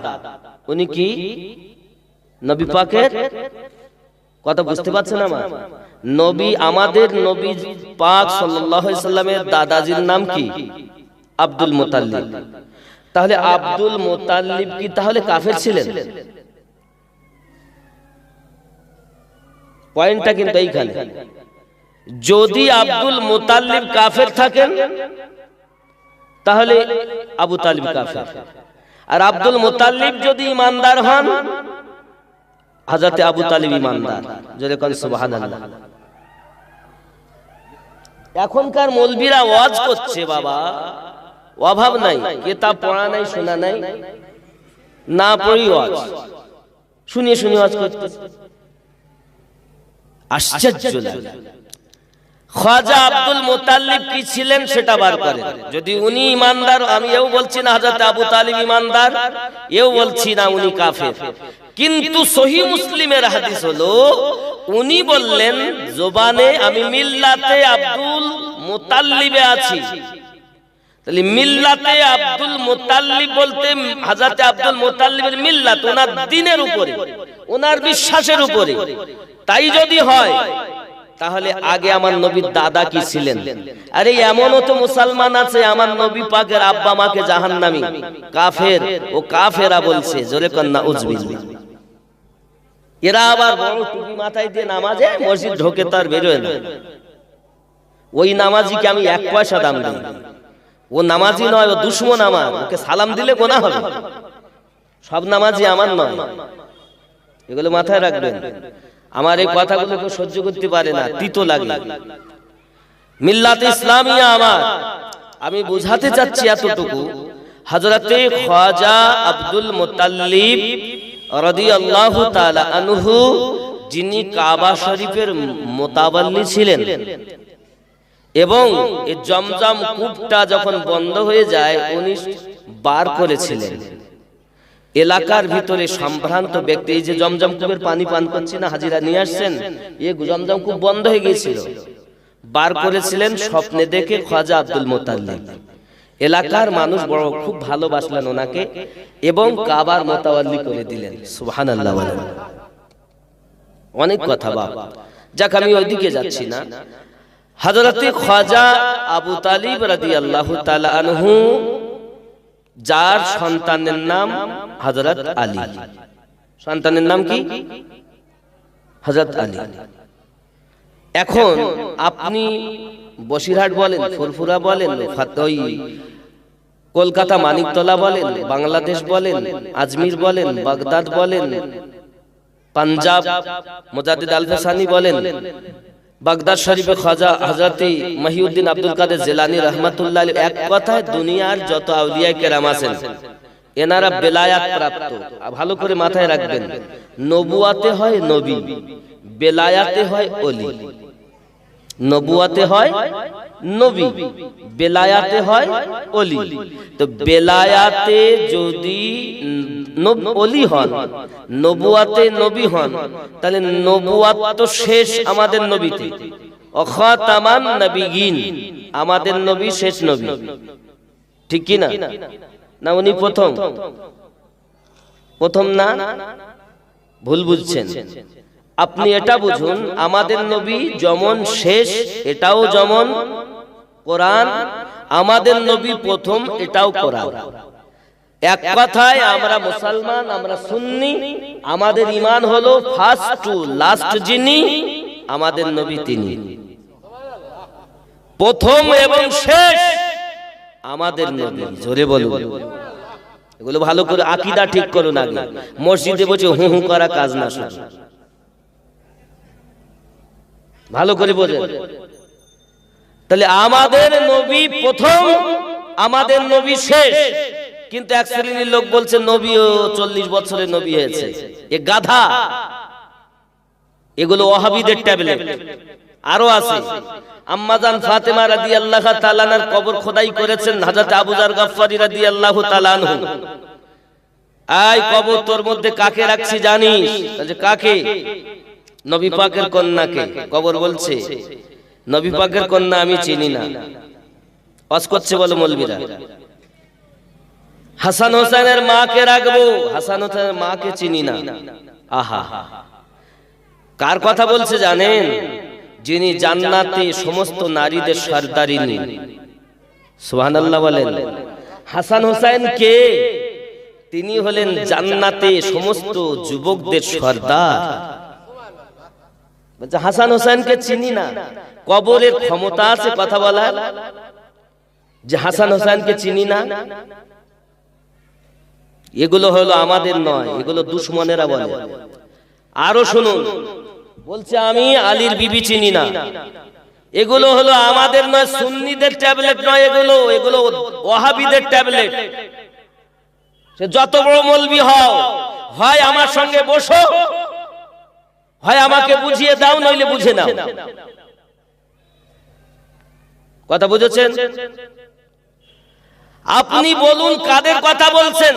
[SPEAKER 1] উনি কি নবী পাকের কথা বুঝতে পারছেন? আমার নবী, আমাদের নবী পাক সাল্লাল্লাহু আলাইহি সাল্লামের দাদাজির নাম কি? আব্দুল মুতাল্লিব। তাহলে আব্দুল মুতাল্লিব কি তাহলে কাফের ছিলেন? পয়েন্টটা কিন্তু এইখানে। যদি আব্দুল মুতাল্লিব কাফের থাকেন তাহলে আবু তালিব কাফের, আর আব্দুল মুতাল্লিব যদি ঈমানদার হন হযরত আবু তালিব ঈমানদার। জোরে কোন সুবহানাল্লাহ। এখনকার মৌলবীরা ওয়াজ করছে, বাবা অভাব নাই, কিতাব পড়া নাই, শোনা নাই, না পড়ি ওয়াজ, শুনিয়ে শুনিয়ে ওয়াজ করতে আশ্চর্য লাগে। খাজা আব্দুল মুতাল্লিব কি ছিলেন সেটা বার করেন। যদি উনি ইমানদার, আমি এও বলছি না হযরত আবু তালিব ইমানদার, এও বলছি না উনি কাফের, কিন্তু সহিহ মুসলিমের হাদিস হলো উনি বললেন জবানে আমি মিল্লাতে আব্দুল মুতাল্লিবে আছি। তাহলে মিল্লাতে আব্দুল মুতাল্লিব বলতে হযরত আব্দুল মুতাল্লিবের মিল্লাত ওনার দ্বীনের উপরে, ওনার বিশ্বাসের উপরে। তাই যদি হয় তাহলে আগে আমার নবীর দাদা কি ছিলেন? আরে এমনও তো মুসলমান আছে আমার নবী পাকের আব্বা মাকে জাহান্নামী, কাফের, ও কাফেরা বলছে, জোরে কন্না উজবিল্লাহ। এরা আবার বড় টুপি মাথায় দিয়ে নামাজে মসজিদ ঢোকে তার বেরোয় না। ওই নামাজিকে আমি 1 পয়সা দাম দিই। ও নামাজি নয়, ও দুশমন আমার, ওকে সালাম দিলে গোনাহ হবে। সব নামাজি আমার নয়, এগুলো মাথায় রাখবেন। আমার এই কথাগুলো কেউ সহ্য করতে পারে না, তিতো লাগে। মিল্লাত ইসলামিয়া আমার, আমি বুঝাতে চাচ্ছি এতটুকু, হযরতে খাজা আব্দুল মুতাল্লিব রাদিয়াল্লাহু তাআলা আনহু, যিনি কাবা শরীফের মুতাওয়াল্লি ছিলেন, এবং এই জমজম কূপটা যখন বন্ধ হয়ে যায় উনি বার করেছিলেন। এলাকার ভিতরে সম্ভ্রান্ত ব্যক্তি, এই যে জমজম কূপের পানি পান করছে না, হাজিরা নিয়ে আসছেন, এই জমজম কূপ বন্ধ হয়ে গিয়েছিল, বার করেছিলেন স্বপ্নে দেখে খাজা আব্দুল মুতাল্লিব। এলাকার মানুষ বড় খুব ভালোবাসলেন ওনাকে এবং কাবার মুতাওয়াল্লি করে দিলেন। সুবহানাল্লাহ। অনেক কথা বাবা, যাক আমি ওইদিকে যাচ্ছি না। হযরতে খাজা আবু তালিব রাদিয়াল্লাহু তাআলা আনহু, যার সন্তানের নাম হযরত আলী, সন্তানের নাম কি? হযরত আলী। এখন আপনি বসিরহাট বলেন, ফুরফুরা বলেন, কলকাতা মানিকতলা বলেন, বাংলাদেশ বলেন, আজমির বলেন, বাগদাদ বলেন, পাঞ্জাব মুজাদ্দিদ আল-ফাসানি বলেন, বাগদাদ শরীফে খাজা হযরত মহিউদ্দিন আব্দুল কাদের জিলানী রাহমাতুল্লাহ আলাইহি, এক কথায় দুনিয়ার যত আউলিয়া কেরাম আছেন এনারা বেলায়াত প্রাপ্ত। ভালো করে মাথায় রাখবেন, নবুয়াতে হয় নবী, বেলায়াতে হয় ওলি। নবুয়াতে হয় নবী, বেলায়াতে হয় ওলি। তো বেলায়াতে যদি ওলি হন, নবুয়াতে নবী হন, তাহলে নবুয়াত তো শেষ আমাদের নবীতে, খাতামান নবিয়িন, আমাদের নবী শেষ নবী, ঠিক কি না? না উনি প্রথম? প্রথম না, ভুল বুঝছেন। আপনি এটা বুঝুন, আমাদের নবী যেমন শেষ, এটাও যেমন কোরআন, আমাদের নবী প্রথম, এটাও কোরআন। এক কথায় আমরা মুসলমান, আমরা সুন্নি, আমাদের ঈমান হলো ফার্স্ট টু লাস্ট, যিনি আমাদের নবী তিনি প্রথম এবং শেষ আমাদের নবী। জোরে বলুন। এগুলো ভালো করে আকীদা ঠিক করুন আগে, মসজিদে বসে হু হু করা কাজ না, শুধু ভালো করে বোঝেন। তাহলে আমাদের নবী প্রথম, আমাদের নবী শেষ। কিন্তু এক শ্রেণীর লোক বলছে নবীও 40 বছরের নবী হয়েছে, এ গাধা। এগুলো ওয়াহাবীদের ট্যাবলেট। আরো আছে, আম্মাজান ফাতেমা রাদিয়াল্লাহু তাআলা আনহার কবর খোদাই করেছেন হযরত আবু যার গফফারী রাদিয়াল্লাহু তাআলা আনহু। আই কবর তোর মধ্যে কাকে রাখছি জানিস? বলছে কাকে? নবী পাকের কন্যাকে। কবর বলছে নবী পাকের কন্যা আমি চিনি না। ওয়াজ করছে বলে মৌলবীরা। হাসান হোসেনের মাকে রাখবো, হাসান হোসেনের মাকে চিনি না। আহা, কার কথা বলছে জানেন? যিনি জান্নাতে সমস্ত নারীদের সরদারিনী। সুবহানাল্লাহ বলেন। হাসান হোসেন কে? তিনি হলেন জান্নাতে সমস্ত যুবকদের সরদার। বলছে হাসান হোসেনকে চিনি না। কবরের ক্ষমতা আছে কথা বলার যে হাসান হোসেনকে চিনি না? এগুলো হলো আমাদের নয়, এগুলো দুশমনেরা বলে। আরো শুনুন, বলছে আমি আলীর বিবি চিনি না। এগুলো হলো আমাদের নয়, সুন্নিদের ট্যাবলেট নয়, এগুলো ওয়াহাবীদের ট্যাবলেট। সে যত বড় মৌলবি হও, হয় আমার সঙ্গে বসো, হয় আমাকে বুঝিয়ে দাও, নইলে বুঝে নাও। কথা বুঝেছেন? আপনি বলুন কাদের কথা বলছেন?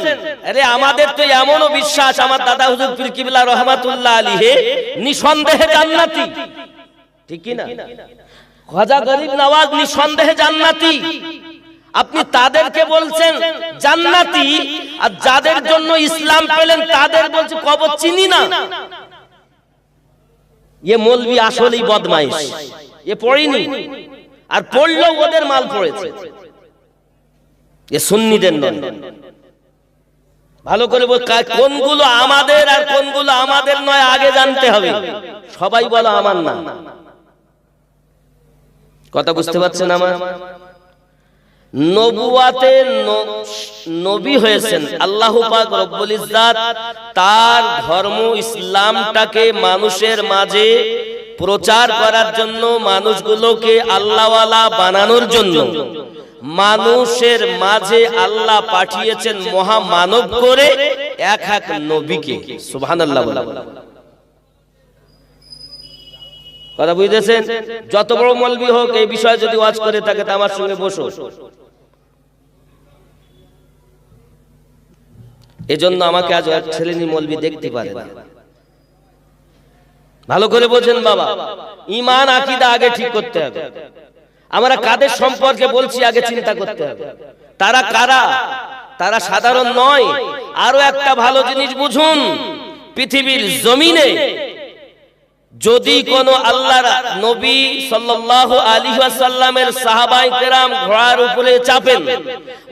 [SPEAKER 1] আরে আমাদের তো এমনও বিশ্বাস, আমার দাদা হুজুর পীর কিবলা রহমাতুল্লাহ আলাইহি নিঃসন্দেহে জান্নাতি, ঠিক কি না? খাজা গরিব নওয়াজ নিঃসন্দেহে জান্নাতি। আপনি তাদেরকে বলছেন জান্নাতি, আর যাদের জন্য ইসলাম পেলেন তাদের বলছে কবর চিনি না। এ মৌলভী আসলেই বদমাইশ, এ পড়েনি, আর পড়লেও ওদের মাল পড়েছে, এ সুন্নিদের নয়। ভালো করে কোনগুলো আমাদের আর কোনগুলো আমাদের নয় আগে জানতে হবে। সবাই বলো আমার না, কথা বুঝতে পারছেন? আমার নবুয়াতে নবী হয়েছেন আল্লাহ পাক রব্বুল ইজ্জাত, তার ধর্ম ইসলামটাকে মানুষের মাঝে প্রচার করার জন্য, মানুষগুলোকে আল্লাহওয়ালা বানানোর জন্য মানুষের মাঝে আল্লাহ পাঠিয়েছেন মহামানব করে এক এক নবীকে। সুবহানাল্লাহ। কথা বুঝতেছেন? যত বড় মৌলবি হোক, এই বিষয়ে যদি ওয়াজ করে থাকে তা আমার সঙ্গে বসো। এজন্য আমাকে আজ এক ছেলেনি মৌলবি দেখতে পারে না। ভালো করে বোঝেন বাবা, ঈমান আকীদা আগে ঠিক করতে হবে। আমরা কাদের সম্পর্কে বলছি আগে চিন্তা করতে হবে। তারা কারা? তারা সাধারণ নয়। আরো একটা ভালো জিনিস বুঝুন, পৃথিবীর জমিনে যদি কোন আল্লাহর নবী সাল্লাল্লাহু আলাইহি ওয়াসাল্লামের সাহাবায়ে কেরাম ঘোড়ার উপরে চাপেন,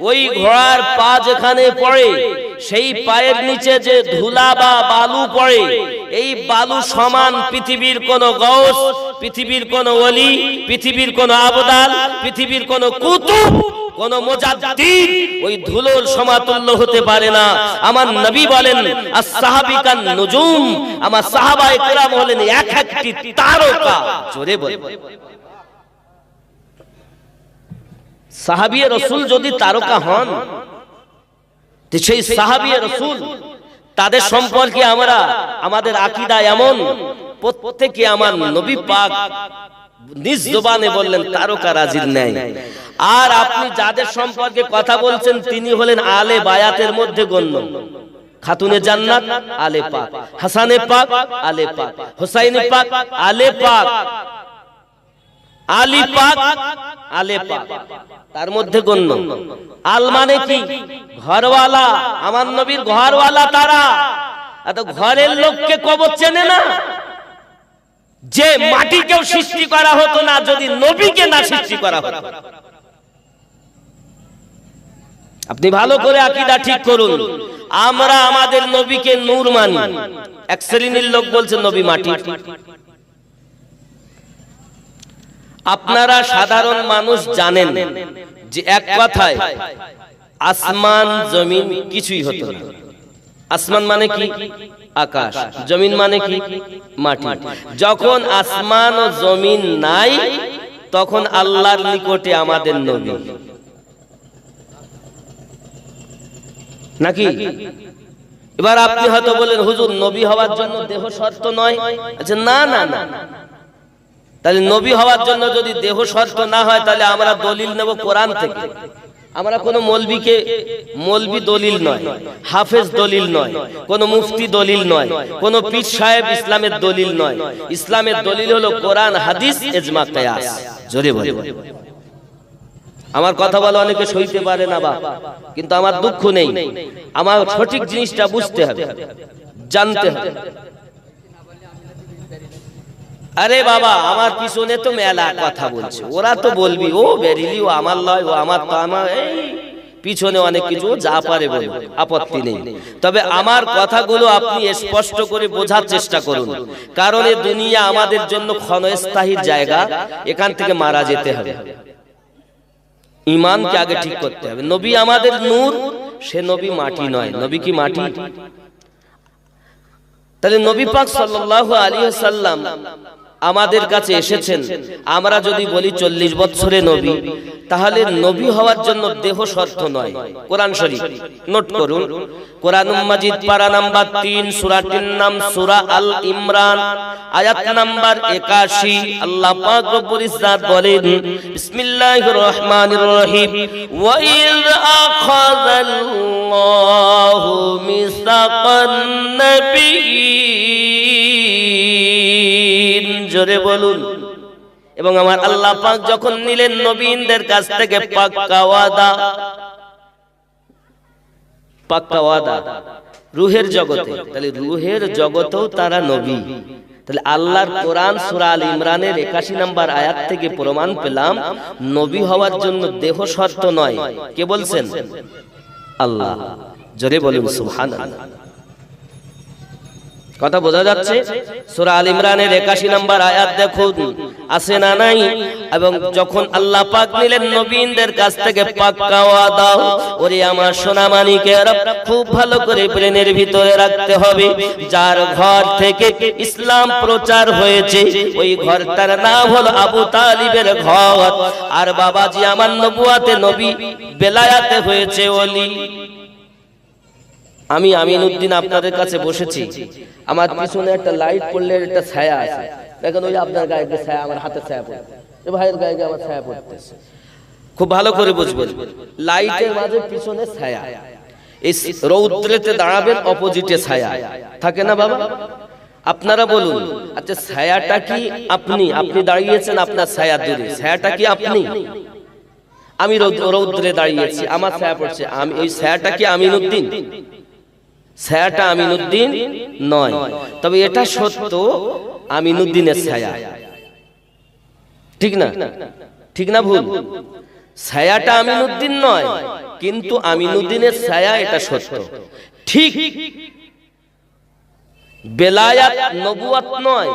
[SPEAKER 1] ওই ঘোড়ার পা যেখানে পড়ে সেই পায়ের নিচে যে ধুলা বা বালু পড়ে, এই বালু সমান পৃথিবীর কোন গাউস, পৃথিবীর কোন ওলি, পৃথিবীর কোন আবদাল, পৃথিবীর কোন কুতুব, কোন মুজাদ্দিদ ওই ধুলোর সমাতুল্য হতে পারে না। আমার নবী বলেন as-সাহাবিকান নুজুম, আমার সাহাবায়ে কেরাম হলেন এক একটি তারকা। জোরে বলেন, সাহাবী রাসূল যদি তারকা হন, তো সেই সাহাবী রাসূল তাদের সম্পর্কে আমরা, আমাদের আকীদা এমন, প্রত্যেকে আমার নবী পাক নিজ জবানে বললেন তারকা রাজির ন্যায়। আর আপনি যাদের সম্পর্কে কথা বলছেন তিনি হলেন আলে বায়াতের মধ্যে গণ্য। খাতুনে জান্নাত আলে পাক, হাসানে পাক আলে পাক, হুসাইনে পাক আলে পাক, আলী পাক আলে পাক, তার মধ্যে গণ্য। আল মানে কি? ঘরওয়ালা, আমার নবীর ঘরওয়ালা তারা। এত ঘরের লোককে কবর চেনে না? যে মাটিকেও সৃষ্টি করা হতো না যদি নবীকে না সৃষ্টি করা হতো। আপনি ভালো করে আকীদা ঠিক করুন। আমরা আমাদের নবীকে নূর মানি, এক শ্রেণীর লোক বলছে নবী মাটি। আপনারা সাধারণ মানুষ জানেন যে এক কথায় আসমান জমিন কিছুই হতো না। আসমান মানে কি? আকাশ। জমিন মানে কি? মাটি। যখন আসমান ও জমিন নাই তখন আল্লাহর নিকটে আমাদের নবী, নাকি? এবার আপনি হয়তো বলেন হুজুর নবী হওয়ার জন্য দেহ শর্ত নয়। আচ্ছা, না না না, তাহলে নবী হওয়ার জন্য যদি দেহ শর্ত না হয় তাহলে আমরা দলিল নেব কোরআন থেকে। আমরা কোনো মৌলবীকে, মৌলবী দলিল নয়, হাফেজ দলিল নয়, কোনো মুফতি দলিল নয়, কোনো পীর সাহেব ইসলামের দলিল নয়। ইসলামের দলিল হলো কোরআন, হাদিস, ইজমা, কিয়াস। জোরে বলে, আমার কথা বলে অনেকে সইতে পারে না বা, কিন্তু আমার দুঃখ নেই। আমার সঠিক জিনিসটা বুঝতে হবে, জানতে হবে। আরে বাবা, আমার পিছনে তো মেলা কথা বলছে, ওরা তো বলবি ও বেরিলি, ও আমার লয়, ও আমার, তো আমার এই পিছনে অনেক কিছু যা পারে বলে, আপত্তি নেই। তবে আমার কথাগুলো আপনি স্পষ্ট করে বোঝার চেষ্টা করুন, কারণ এই দুনিয়া আমাদের জন্য ক্ষণস্থায়ী জায়গা, এখান থেকে মারা যেতে হবে। ঈমানকে আগে ঠিক করতে হবে। নবী আমাদের নূর, সে নবী মাটি নয়। নবী কি মাটি? তাহলে নবী পাক সাল্লাল্লাহু আলাইহি ওয়াসাল্লাম আমাদের কাছে এসেছেন, আমরা যদি বলি 40 বছরে নবী, তাহলে নবী হওয়ার জন্য দেহ শর্ত নয়। কোরআন শরীফ নোট করুন, কোরআনুল মাজিদ পারা নাম্বার 3, সূরাটির নাম সূরা আল ইমরান, আয়াত নাম্বার 81। আল্লাহ পাক রব্বুল ইজ্জাত বলেন, বিসমিল্লাহির রহমানির রহিম, ওয়া ইয আখাযাল্লাহু মিসাকান নাবিয়্যিন, জোরে বলুন। এবং আমার আল্লাহ পাক যখন নিলেন নবীনদের কাছ থেকে পাক্কা ওয়াদা রূহের জগতে, তাহলে রূহের জগতেও তারা নবী। তাহলে আল্লাহর কোরআন সূরা আল ইমরানের 81 নম্বর আয়াত থেকে প্রমাণ পেলাম নবী হওয়ার জন্য দেহ শর্ত নয়। কে বলছেন? আল্লাহ। জোরে বলুন সুবহানাল্লাহ। কথা বোঝা যাচ্ছে? সূরা আল ইমরানের 81 নম্বর আয়াত দেখুন, আছে না নাই? এবং যখন আল্লাহ পাক নিলেন নবীনদের কাছ থেকে পাক্কা ওয়াদা, ওরে আমার সোনামানিকেরা, খুব ভালো করে ব্রেনের ভিতরে রাখতে হবে, যার ঘর থেকে ইসলাম প্রচার হয়েছে ওই ঘরটার নাম হলো আবু তালিবের ঘর। আর বাবাজি আমার নবুয়াতে নবী, বেলায়াতে হয়েছে ওলি। আমি আমিনউদ্দিন আপনাদের কাছে বসেছি, আমার পিছনে একটা লাইট পড়লে একটা ছায়া আছে, দেখেন ওই আপনার গায়ে একটা ছায়া, আমার হাতের ছায়া পড়ে, এই ভাইয়ের গায়ে আমার ছায়া পড়তেছে। খুব ভালো করে বুঝবেন, লাইটের মাঝে পিছনে ছায়া, এই রৌদ্রেতে দাঁড়াবেন, অপোজিটে ছায়া থাকে না বাবা? আপনারা বলুন, আচ্ছা ছায়াটা কি আপনি? আপনি দাঁড়িয়েছেন, আপনার ছায়া দূরে, ছায়াটা কি আপনি? আমি রৌদ্রে দাঁড়িয়েছি, আমার ছায়া পড়ছে, আমি ওই ছায়াটা কি আমিনউদ্দিন? ছায়াটা আমিনউদ্দিন নয়, তবে এটা সত্য আমিনউদ্দিনের ছায়া। ঠিক না? ঠিক না ভুল? ছায়াটা আমিনউদ্দিন নয়, কিন্তু আমিনউদ্দিনের ছায়া, এটা সত্য। ঠিক বেলায়াত নবুয়াত নয়,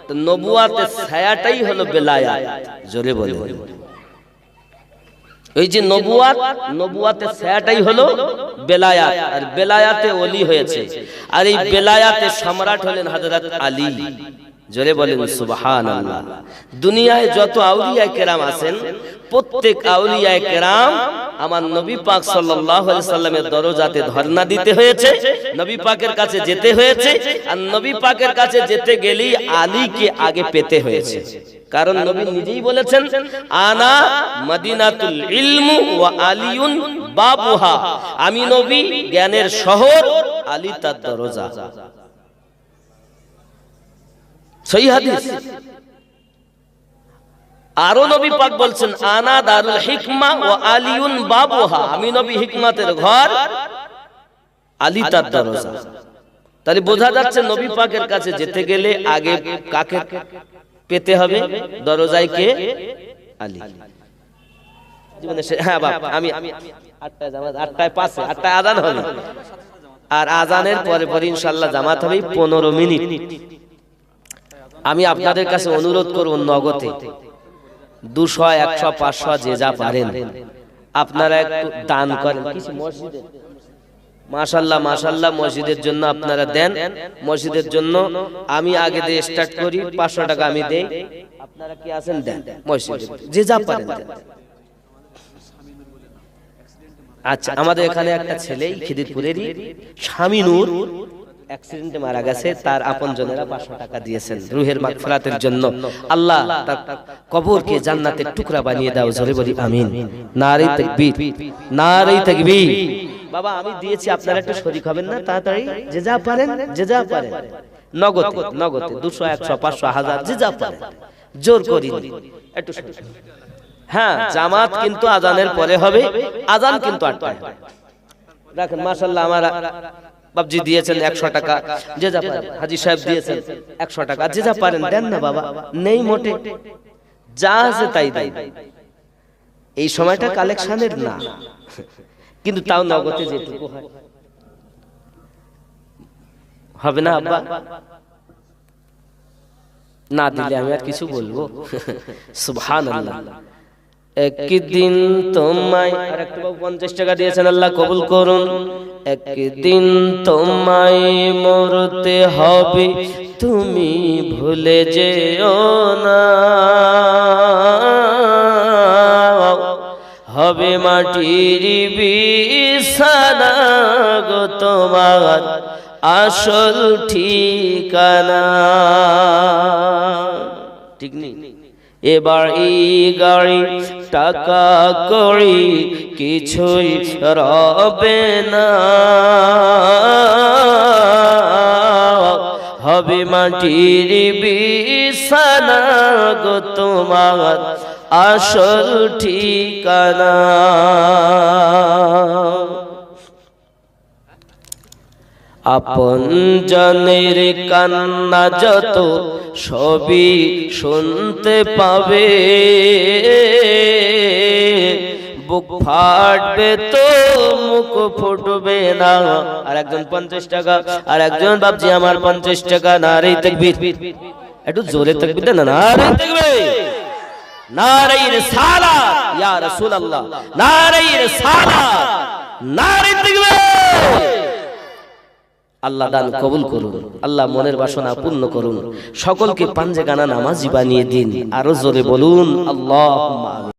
[SPEAKER 1] তো নবুয়াতের ছায়াটাই হলো বেলায়াত। জোরে বলে, ওই যে নবুয়াতের ছায়াটাই হলো বেলায়াত, আর বেলায়াতে ওলি হয়েছে, আর এই বেলায়াতে সম্রাট হলেন হযরত আলী। জোরে বলেন সুবহানাল্লাহ। দুনিয়ায় যত আউলিয়া কেরাম আছেন, প্রত্যেক আউলিয়া কেরাম আমার নবী পাক সাল্লাল্লাহু আলাইহি সাল্লামের দরজাতে ধর্ণা দিতে হয়েছে, নবী পাকের কাছে যেতে হয়েছে, আর নবী পাকের কাছে যেতে গেলেই আলীকে আগে পেতে হয়েছে। কারণ নবী নিজেই বলেছেন, আনা মদিনাতুল ইলম ওয়া আলিয়ুন বাবুহা, আমি নবী জ্ঞানের শহর, আলী তার দরজা। সহিহ হাদিস। আরো নবী পাক বলছেন, আনা দারুল হিকমা ওয়া আলিয়ুন বাবুহা, আমি নবী হিকমতের ঘর, আলী তার দরজা। তাহলে বোঝা যাচ্ছে নবী পাকের কাছে যেতে গেলে আগে কাকে পেতে হবে? দরজায় কে? আলী। জীবনে হ্যাঁ বাপ, আমি 8টায় জামাত, 8টায় 5, 8টায় আযান হবে, আর আযানের পরে পরে ইনশাআল্লাহ জামাত হবে 15 মিনিট। আমি আপনাদের কাছে অনুরোধ করব, নগদে 200, 100, 500 যে যা পারেন আপনারা একটু দান করেন। কিছু মসজিদে মাশাআল্লাহ মাশাআল্লাহ মসজিদের জন্য আপনারা দেন। মসজিদের জন্য আমি আগে দিয়ে স্টার্ট করি, 500 টাকা আমি দেই, আপনারা কি আছেন দেন, মসজিদে যে যা পারেন দেন। আচ্ছা, আমাদের এখানে একটা ছেলে খিদিরপুরেরই শামিনুর অ্যাক্সিডেন্টে মারা গেছে, তার আপনজনেরা 500 টাকা দিয়েছেন রূহের মাগফিরাতের জন্য। আল্লাহ তার কবরকে জান্নাতের টুকরা বানিয়ে দাও। জোরে বলি আমিন। নারে তাকবীর, নারে তাকবীর। বাবা আমি দিয়েছি, আপনারা একটু শরীক হবেন না? তাড়াতাড়ি যে যা পারেন, যে যা পারেন, নগদে 200, 100, 500, 1000 যে যা পারেন, জোর করি একটু। হ্যাঁ, জামাত কিন্তু আযানের পরে হবে, আযান কিন্তু 8টায় রাখেন। মাশাআল্লাহ আমার বাবজি দিয়েছেন 100 টাকা, যে যা পারেন। হাজী সাহেব দিয়েছেন 100 টাকা, যে যা পারেন দেন না বাবা, নেই মোটে, যা আছে তাই দেন। এই সময়টা কালেকশনের না, কিন্তু তাও নগদে যেটুকু হয় হবে না আব্বা? না দিলে আমি আর কিছু বলবো? সুবহানাল্লাহ। একদিন তোমায়, আর একটু 50 টাকা দিয়েছেন, আল্লাহ কবুল করুন। একদিন তোমায় মরতে হবে, তুমি ভুলে যেও না। হবে মাটির বিছানা গো তোমার আসল ঠিকানা। ঠিক নেই? এবার এই গাড়ি টাকা করি কিছুই রবে না, হবে মাটির বিছানা গো তোমার আসল ঠিকানা। আপন জনের কান্না যত সবই শুনতে পাবে, বুক ফাটবে তো মুখ ফুটবে না। আর একজন 50 টাকা, আর একজন বাপজি আমার 50 টাকা। নারে তাকবীর, একটু জোরে তাকবীর দেন না। নারে তাকবীর, নারে রিসালাত ইয়া রাসূলুল্লাহ, নারে রিসালাত, নারে তাকবীর। আল্লাহ দান কবুল করুন, আল্লাহ মনের বাসনা পূর্ণ করুন, সকলকে পাঞ্জে গানা নামাজি বানিয়ে দিন। আরো জোরে বলুন আল্লাহুম্মা আমিন।